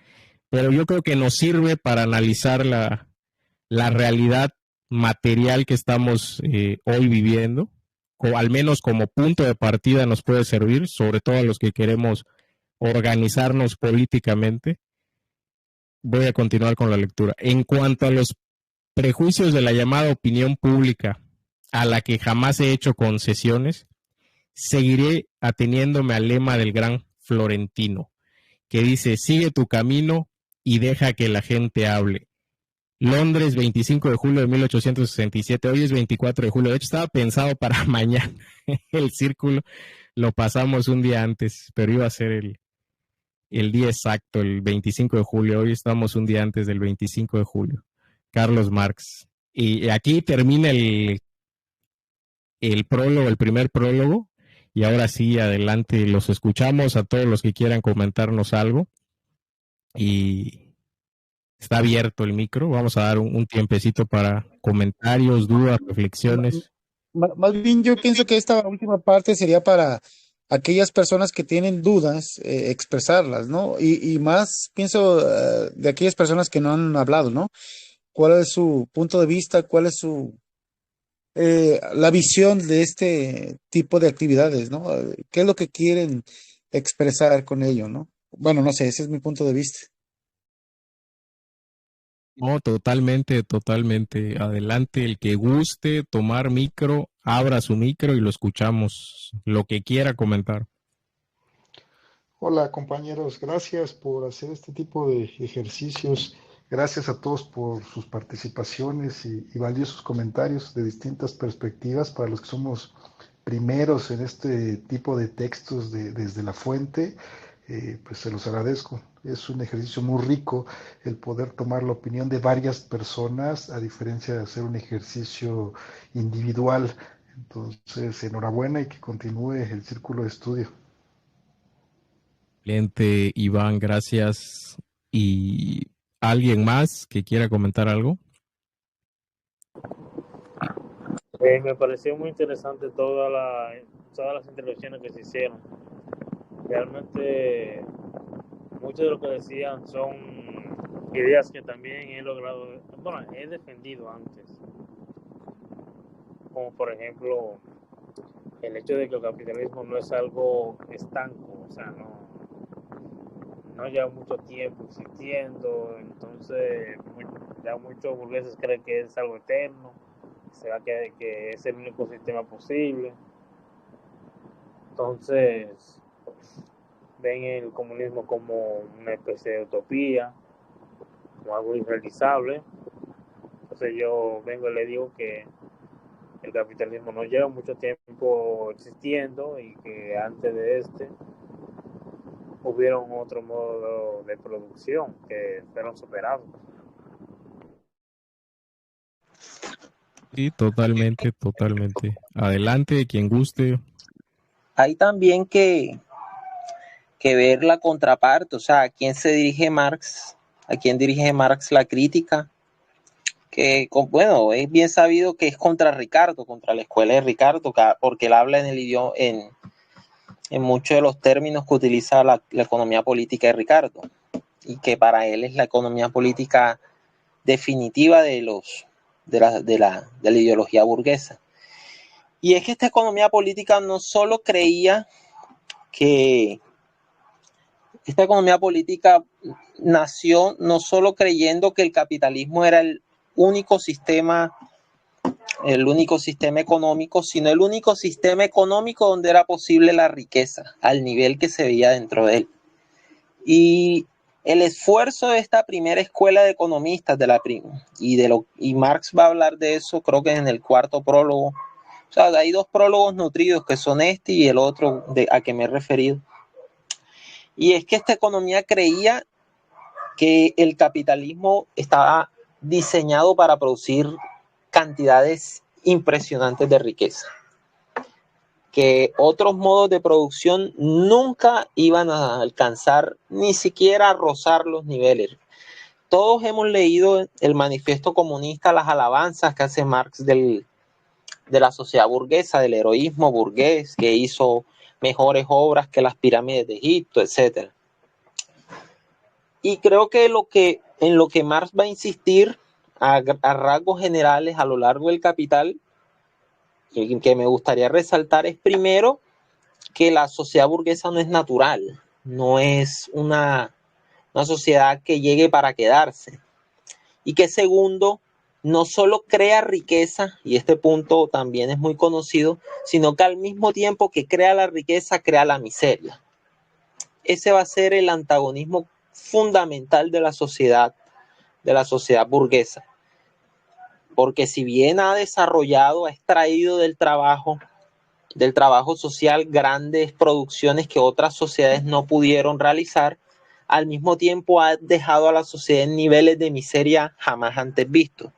Pero yo creo que nos sirve para analizar la realidad material que estamos hoy viviendo al menos como punto de partida nos puede servir, sobre todo a los que queremos organizarnos políticamente. Voy a continuar con la lectura. En cuanto a los prejuicios de la llamada opinión pública, a la que jamás he hecho concesiones, seguiré ateniéndome al lema del gran Florentino, que dice: sigue tu camino y deja que la gente hable. Londres, 25 de julio de 1867. Hoy es 24 de julio. De hecho, estaba pensado para mañana. El círculo lo pasamos un día antes, pero iba a ser el día exacto, el 25 de julio. Hoy estamos un día antes del 25 de julio. Carlos Marx. Y aquí termina el prólogo, el primer prólogo. Y ahora sí, adelante, los escuchamos a todos los que quieran comentarnos algo. Y está abierto el micro. Vamos a dar un tiempecito para comentarios, dudas, reflexiones. Más bien yo pienso que esta última parte sería para aquellas personas que tienen dudas, expresarlas, ¿no? Y más pienso de aquellas personas que no han hablado, ¿no? ¿Cuál es su punto de vista? ¿Cuál es la visión de este tipo de actividades, ¿no? ¿Qué es lo que quieren expresar con ello, ¿no? Bueno, no sé, ese es mi punto de vista. No, totalmente, totalmente. Adelante, el que guste tomar micro, abra su micro y lo escuchamos. Lo que quiera comentar. Hola compañeros, gracias por hacer este tipo de ejercicios. Gracias a todos por sus participaciones y valiosos comentarios de distintas perspectivas para los que somos primeros en este tipo de textos desde la fuente. Pues se los agradezco. Es un ejercicio muy rico el poder tomar la opinión de varias personas, a diferencia de hacer un ejercicio individual. Entonces, enhorabuena y que continúe el círculo de estudio. Excelente, Iván, gracias. ¿Y alguien más que quiera comentar algo? Me pareció muy interesante todas las intervenciones que se hicieron. Realmente, mucho de lo que decían son ideas que también he logrado, bueno, he defendido antes. Como por ejemplo, el hecho de que el capitalismo no es algo estanco, o sea, no lleva mucho tiempo existiendo, entonces ya muchos burgueses creen que es algo eterno, que es el único sistema posible. Entonces ven el comunismo como una especie de utopía, como algo irrealizable. Entonces yo vengo y le digo que el capitalismo no lleva mucho tiempo existiendo y que antes de hubieron otro modo de producción que fueron superados. Sí, totalmente, totalmente. Adelante, quien guste. Hay también que ver la contraparte, o sea, a quién dirige Marx la crítica, que bueno, es bien sabido que es contra Ricardo, contra la escuela de Ricardo, porque él habla en el idioma, en muchos de los términos que utiliza la economía política de Ricardo, y que para él es la economía política definitiva de la ideología burguesa. Y es que esta economía política no solo creía que esta economía política nació no solo creyendo que el capitalismo era el único sistema económico, sino el único sistema económico donde era posible la riqueza, al nivel que se veía dentro de él. Y el esfuerzo de esta primera escuela de economistas y Marx va a hablar de eso, creo que en el cuarto prólogo. O sea, hay dos prólogos nutridos, que son este y el otro a que me he referido. Y es que esta economía creía que el capitalismo estaba diseñado para producir cantidades impresionantes de riqueza, que otros modos de producción nunca iban a alcanzar, ni siquiera a rozar los niveles. Todos hemos leído el manifiesto comunista, las alabanzas que hace Marx de la sociedad burguesa, del heroísmo burgués, que hizo mejores obras que las pirámides de Egipto, etc. Y creo que en lo que Marx va a insistir a rasgos generales a lo largo del Capital que me gustaría resaltar es primero que la sociedad burguesa no es natural, no es una sociedad que llegue para quedarse. Y que segundo, no solo crea riqueza, y este punto también es muy conocido, sino que al mismo tiempo que crea la riqueza, crea la miseria. Ese va a ser el antagonismo fundamental de la sociedad burguesa. Porque si bien ha desarrollado, ha extraído del trabajo social grandes producciones que otras sociedades no pudieron realizar, al mismo tiempo ha dejado a la sociedad en niveles de miseria jamás antes vistos.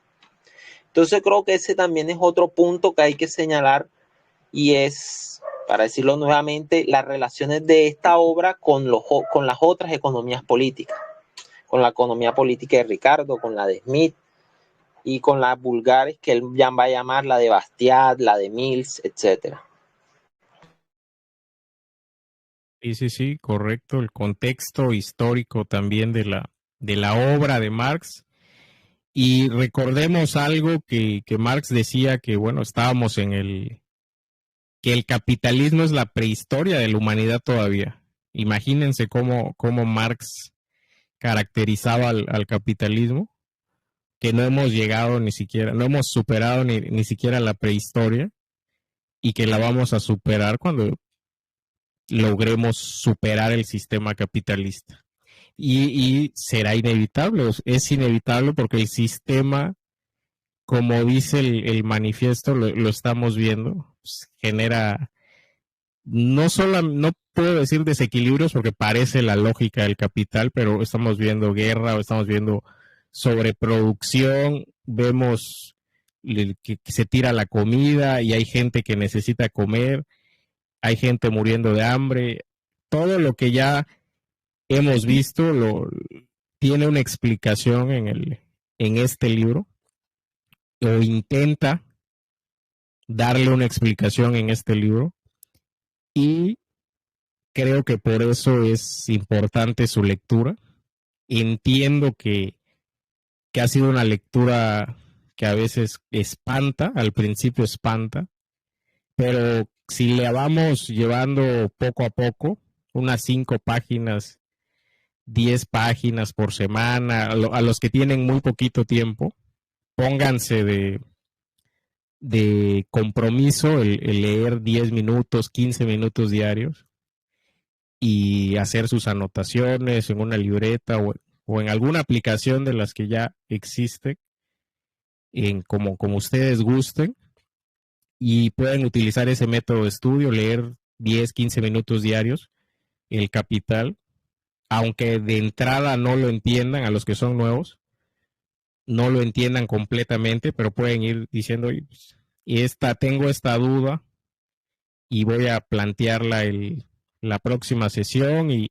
Entonces creo que ese también es otro punto que hay que señalar, y es, para decirlo nuevamente, las relaciones de esta obra con las otras economías políticas, con la economía política de Ricardo, con la de Smith y con las vulgares que él ya va a llamar la de Bastiat, la de Mills, etcétera. Sí, correcto. El contexto histórico también de la obra de Marx. Y recordemos algo que Marx decía, que bueno, estábamos que el capitalismo es la prehistoria de la humanidad todavía. Imagínense cómo Marx caracterizaba al capitalismo, que no hemos llegado ni siquiera, no hemos superado ni siquiera la prehistoria, y que la vamos a superar cuando logremos superar el sistema capitalista. Y será inevitable, es inevitable, porque el sistema, como dice el manifiesto, lo estamos viendo, pues, genera, no puedo decir desequilibrios porque parece la lógica del capital, pero estamos viendo guerra, o estamos viendo sobreproducción, vemos que se tira la comida y hay gente que necesita comer, hay gente muriendo de hambre. Todo lo que ya hemos visto tiene una explicación en este libro, o intenta darle una explicación en este libro, y creo que por eso es importante su lectura. Entiendo que ha sido una lectura que a veces espanta, al principio espanta, pero si le vamos llevando poco a poco, unas 5 páginas, 10 páginas por semana, a los que tienen muy poquito tiempo, pónganse de compromiso el leer 10 minutos, 15 minutos diarios, y hacer sus anotaciones en una libreta o en alguna aplicación de las que ya existen, como ustedes gusten, y pueden utilizar ese método de estudio, leer 10, 15 minutos diarios El Capital, aunque de entrada no lo entiendan, a los que son nuevos, no lo entiendan completamente, pero pueden ir diciendo, tengo esta duda y voy a plantearla la próxima sesión, y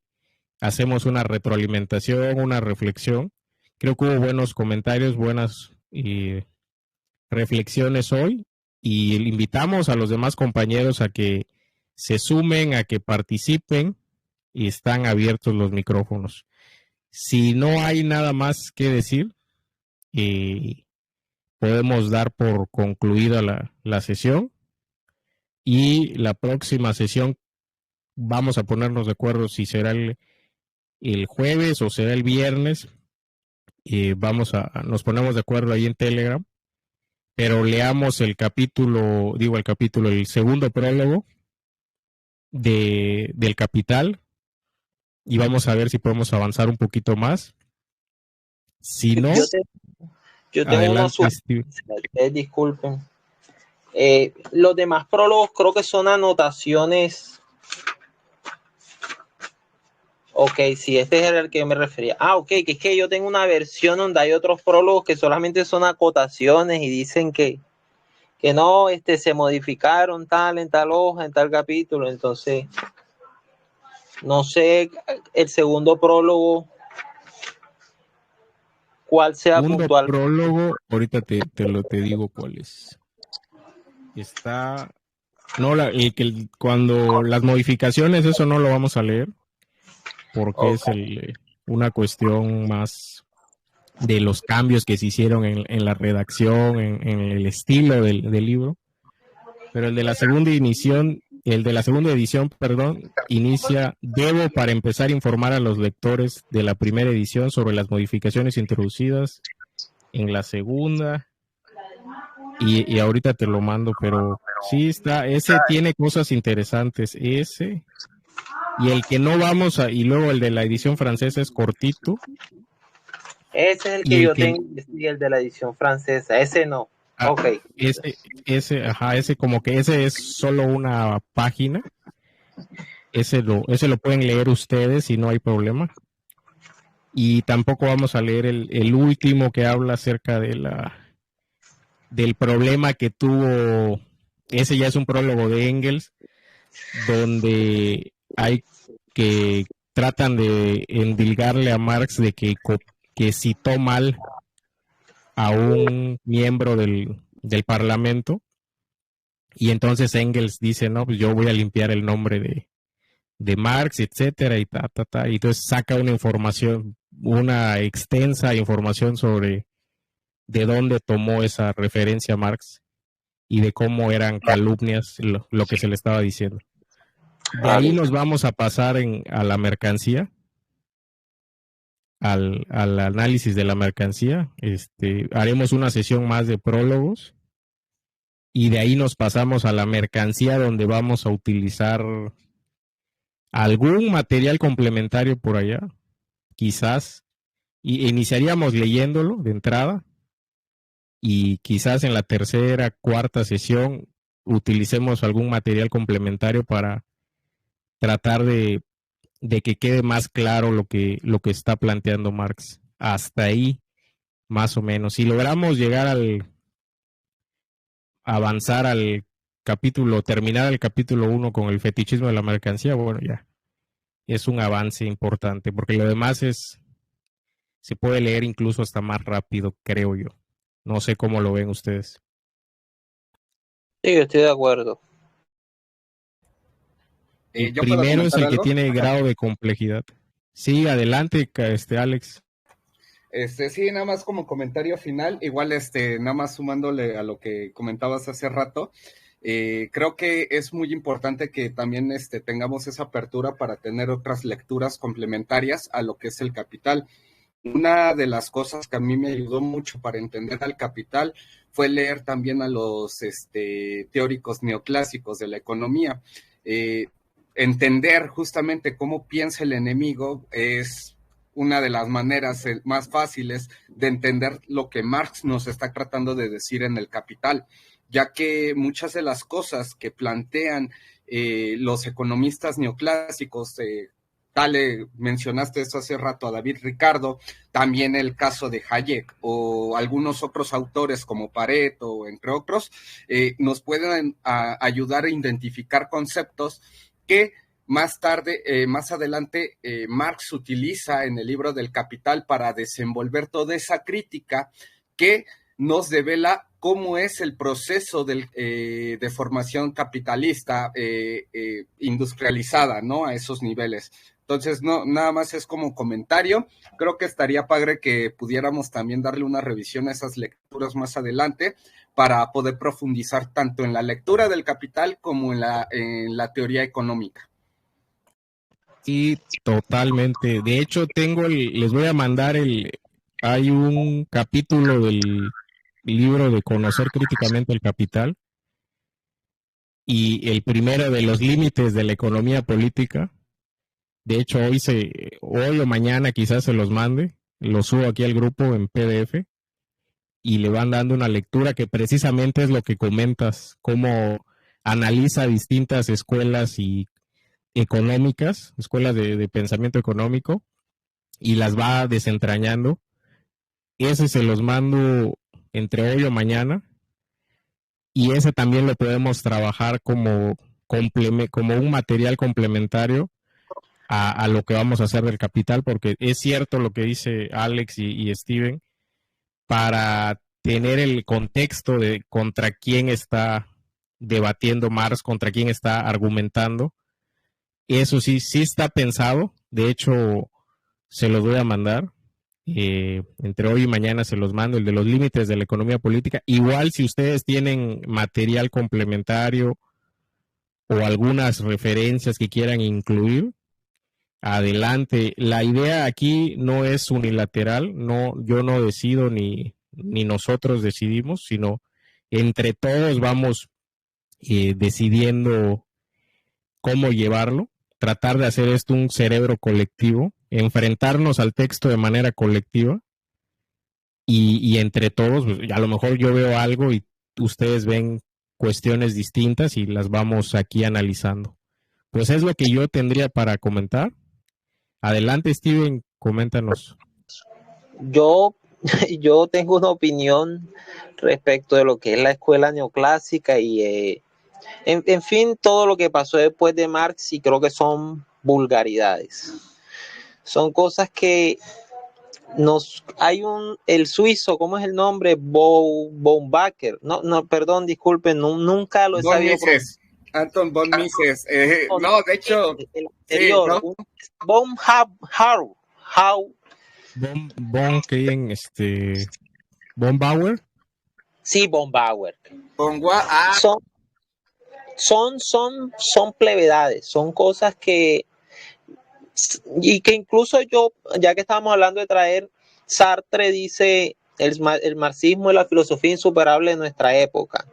hacemos una retroalimentación, una reflexión. Creo que hubo buenos comentarios, buenas reflexiones hoy, y invitamos a los demás compañeros a que se sumen, a que participen, y están abiertos los micrófonos. Si no hay nada más que decir, podemos dar por concluida la sesión, y la próxima sesión vamos a ponernos de acuerdo si será el jueves o será el viernes. Nos ponemos de acuerdo ahí en Telegram, pero leamos el segundo prólogo del Capital, y vamos a ver si podemos avanzar un poquito más. Si no, yo tengo una sugerencia, disculpen. Los demás prólogos creo que son anotaciones. Ok, sí, este es el que yo me refería. Ok, que es que yo tengo una versión donde hay otros prólogos que solamente son acotaciones y dicen que no, se modificaron en tal hoja, en tal capítulo. Entonces, no sé el segundo prólogo cuál sea puntual. Prólogo, ahorita te digo cuál es. Está, no, cuando las modificaciones, eso no lo vamos a leer, porque es una cuestión más de los cambios que se hicieron en la redacción, en el estilo del libro. Pero el de la segunda edición, perdón, inicia: debo para empezar informar a los lectores de la primera edición sobre las modificaciones introducidas en la segunda. Y ahorita te lo mando, pero sí está, ese tiene cosas interesantes, ese. Y el que no vamos a, y luego el de la edición francesa es cortito. Ese es el que yo tengo, y el de la edición francesa, ese no. Ok. Ese como que ese es solo una página. Ese lo pueden leer ustedes y no hay problema. Y tampoco vamos a leer el último que habla acerca del problema que tuvo. Ese ya es un prólogo de Engels, donde hay que tratan de endilgarle a Marx de que citó mal a un miembro del Parlamento, y entonces Engels dice: no, pues yo voy a limpiar el nombre de Marx, etcétera, y y entonces saca una extensa información sobre de dónde tomó esa referencia a Marx y de cómo eran calumnias lo que se le estaba diciendo. De ahí nos vamos a pasar a la mercancía, al análisis de la mercancía. Haremos una sesión más de prólogos y de ahí nos pasamos a la mercancía, donde vamos a utilizar algún material complementario por allá, quizás, y iniciaríamos leyéndolo de entrada, y quizás en la tercera, cuarta sesión utilicemos algún material complementario para tratar de que quede más claro lo que está planteando Marx. Hasta ahí, más o menos. Si logramos avanzar al capítulo, terminar el capítulo 1 con el fetichismo de la mercancía, bueno, ya es un avance importante, porque lo demás se puede leer incluso hasta más rápido, creo yo. No sé cómo lo ven ustedes. Sí, yo estoy de acuerdo. El primero es el que tiene grado de complejidad. Sí, adelante, Alex. Sí, nada más como comentario final, igual nada más sumándole a lo que comentabas hace rato, creo que es muy importante que también tengamos esa apertura para tener otras lecturas complementarias a lo que es el Capital. Una de las cosas que a mí me ayudó mucho para entender al Capital fue leer también a los teóricos neoclásicos de la economía. Entender justamente cómo piensa el enemigo es una de las maneras más fáciles de entender lo que Marx nos está tratando de decir en el Capital, ya que muchas de las cosas que plantean los economistas neoclásicos, mencionaste eso hace rato a David Ricardo, también el caso de Hayek o algunos otros autores como Pareto, entre otros, nos pueden ayudar a identificar conceptos que más adelante, Marx utiliza en el libro del Capital para desenvolver toda esa crítica que nos devela cómo es el proceso de formación capitalista industrializada, ¿no? A esos niveles. Entonces, no, nada más es como comentario. Creo que estaría padre que pudiéramos también darle una revisión a esas lecturas más adelante para poder profundizar tanto en la lectura del Capital como en la teoría económica. Sí, totalmente. De hecho, les voy a mandar hay un capítulo del libro de Conocer críticamente el Capital, y el primero de los límites de la economía política. De hecho, hoy o mañana quizás se los mande, lo subo aquí al grupo en PDF, y le van dando una lectura que precisamente es lo que comentas, cómo analiza distintas escuelas y económicas, escuelas de pensamiento económico, y las va desentrañando. Ese se los mando entre hoy o mañana, y ese también lo podemos trabajar como un material complementario a lo que vamos a hacer del Capital, porque es cierto lo que dice Alex y Steven, para tener el contexto de contra quién está debatiendo Marx, contra quién está argumentando. Eso sí está pensado. De hecho, se los voy a mandar. entre hoy y mañana se los mando, el de los límites de la economía política. Igual si ustedes tienen material complementario o algunas referencias que quieran incluir, adelante. La idea aquí no es unilateral, no, yo no decido ni nosotros decidimos, sino entre todos vamos decidiendo cómo llevarlo, tratar de hacer esto un cerebro colectivo, enfrentarnos al texto de manera colectiva y entre todos, pues, a lo mejor yo veo algo y ustedes ven cuestiones distintas y las vamos aquí analizando. Pues es lo que yo tendría para comentar. Adelante, Steven, coméntanos. Yo, yo tengo una opinión respecto de lo que es la escuela neoclásica y en fin, todo lo que pasó después de Marx, y creo que son vulgaridades. Son cosas que el suizo, ¿cómo es el nombre? Baumbacher. No, perdón, disculpen, nunca lo he Von sabido. Mises, Anton von Mises. No, de hecho, el anterior, sí, ¿no? Von Bauer. Sí, Von Bauer. Ah. Son plevedades, son cosas que incluso yo, ya que estábamos hablando de traer, Sartre dice el marxismo es la filosofía insuperable de nuestra época.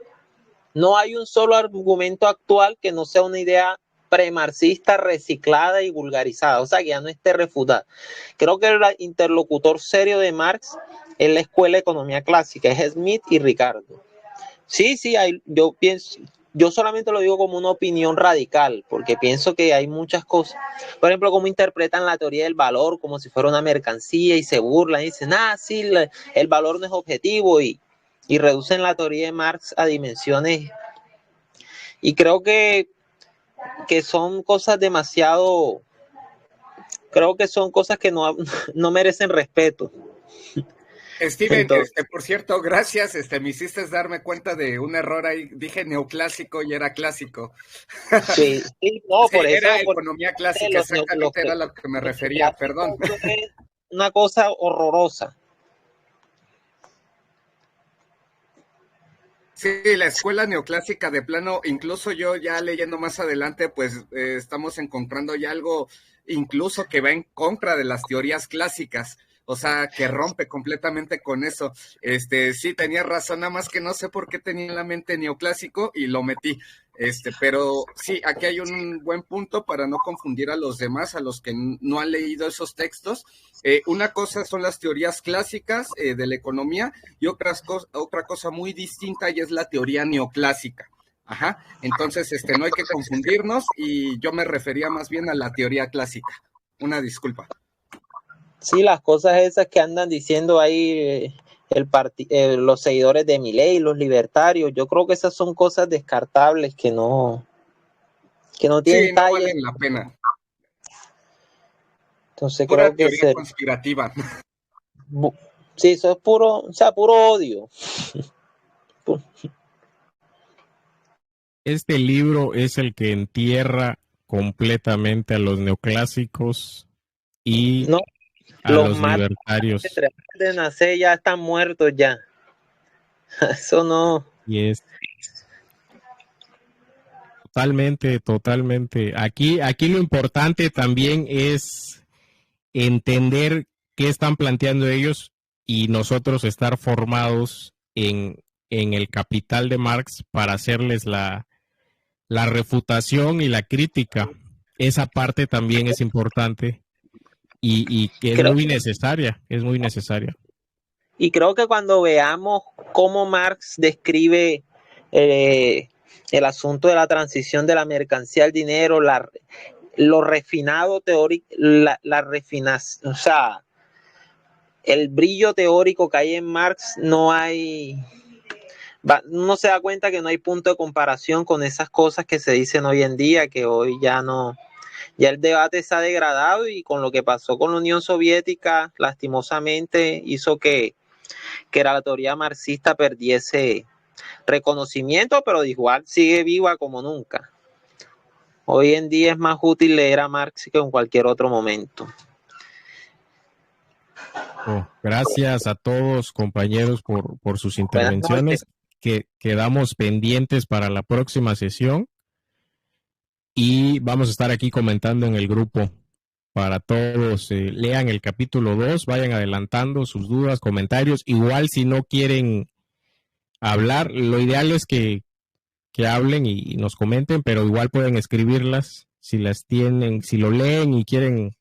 No hay un solo argumento actual que no sea una idea premarxista reciclada y vulgarizada, o sea que ya no esté refutada. Creo que el interlocutor serio de Marx es la escuela de economía clásica, es Smith y Ricardo. Sí, yo solamente lo digo como una opinión radical, porque pienso que hay muchas cosas. Por ejemplo, cómo interpretan la teoría del valor como si fuera una mercancía y se burlan y dicen, sí, el valor no es objetivo y reducen la teoría de Marx a dimensiones. Y creo que son cosas demasiado, creo que son cosas que no merecen respeto. Steven, por cierto, gracias, me hiciste darme cuenta de un error ahí, dije neoclásico y era clásico. Sí, no, sí, por eso. Era economía clásica, exactamente era a lo que me refería, perdón. Es una cosa horrorosa. Sí, la escuela neoclásica de plano, incluso yo ya leyendo más adelante, pues estamos encontrando ya algo incluso que va en contra de las teorías clásicas. O sea, que rompe completamente con eso. Sí, tenía razón, nada más que no sé por qué tenía en la mente neoclásico y lo metí. Pero sí, aquí hay un buen punto para no confundir a los demás, a los que no han leído esos textos. Una cosa son las teorías clásicas de la economía y otra cosa muy distinta y es la teoría neoclásica. Ajá, entonces no hay que confundirnos y yo me refería más bien a la teoría clásica. Una disculpa. Sí, las cosas esas que andan diciendo ahí los seguidores de Milei, los libertarios, yo creo que esas son cosas descartables que no tienen no valen la pena. Entonces pura creo que teoría conspirativa. Sí, eso es puro odio. Este libro es el que entierra completamente a los neoclásicos y a los libertarios. De nacer ya están muertos ya. Eso no. Y es totalmente. Aquí lo importante también es entender qué están planteando ellos y nosotros estar formados en el Capital de Marx para hacerles la refutación y la crítica. Esa parte también es importante y que es muy necesaria, Y creo que cuando veamos cómo Marx describe el asunto de la transición de la mercancía al dinero, lo refinado teórico, la refinación, o sea, el brillo teórico que hay en Marx, uno se da cuenta que no hay punto de comparación con esas cosas que se dicen hoy en día, que hoy ya el debate se ha degradado y con lo que pasó con la Unión Soviética, lastimosamente hizo que la teoría marxista perdiese reconocimiento, pero igual sigue viva como nunca. Hoy en día es más útil leer a Marx que en cualquier otro momento. Gracias a todos, compañeros, por sus intervenciones, que quedamos pendientes para la próxima sesión y vamos a estar aquí comentando en el grupo para todos. Lean el capítulo 2, vayan adelantando sus dudas, comentarios. Igual si no quieren hablar, lo ideal es que hablen y nos comenten, pero igual pueden escribirlas si las tienen, si lo leen y quieren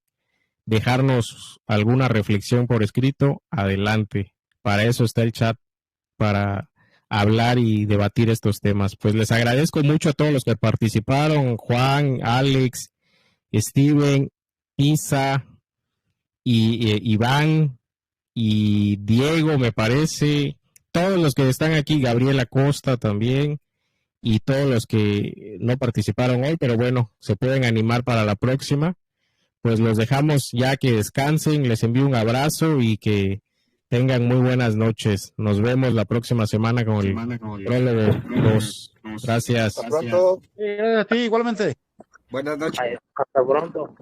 dejarnos alguna reflexión por escrito, adelante. Para eso está el chat, para hablar y debatir estos temas. Pues les agradezco mucho a todos los que participaron, Juan, Alex, Steven, Isa, y Iván y Diego, me parece, todos los que están aquí, Gabriela Costa también, y todos los que no participaron hoy, pero bueno, se pueden animar para la próxima. Pues los dejamos ya que descansen, les envío un abrazo y que tengan muy buenas noches. Nos vemos la próxima semana con el prólogo 2. Gracias. Hasta pronto. Sí, igualmente. Buenas noches. Hasta pronto.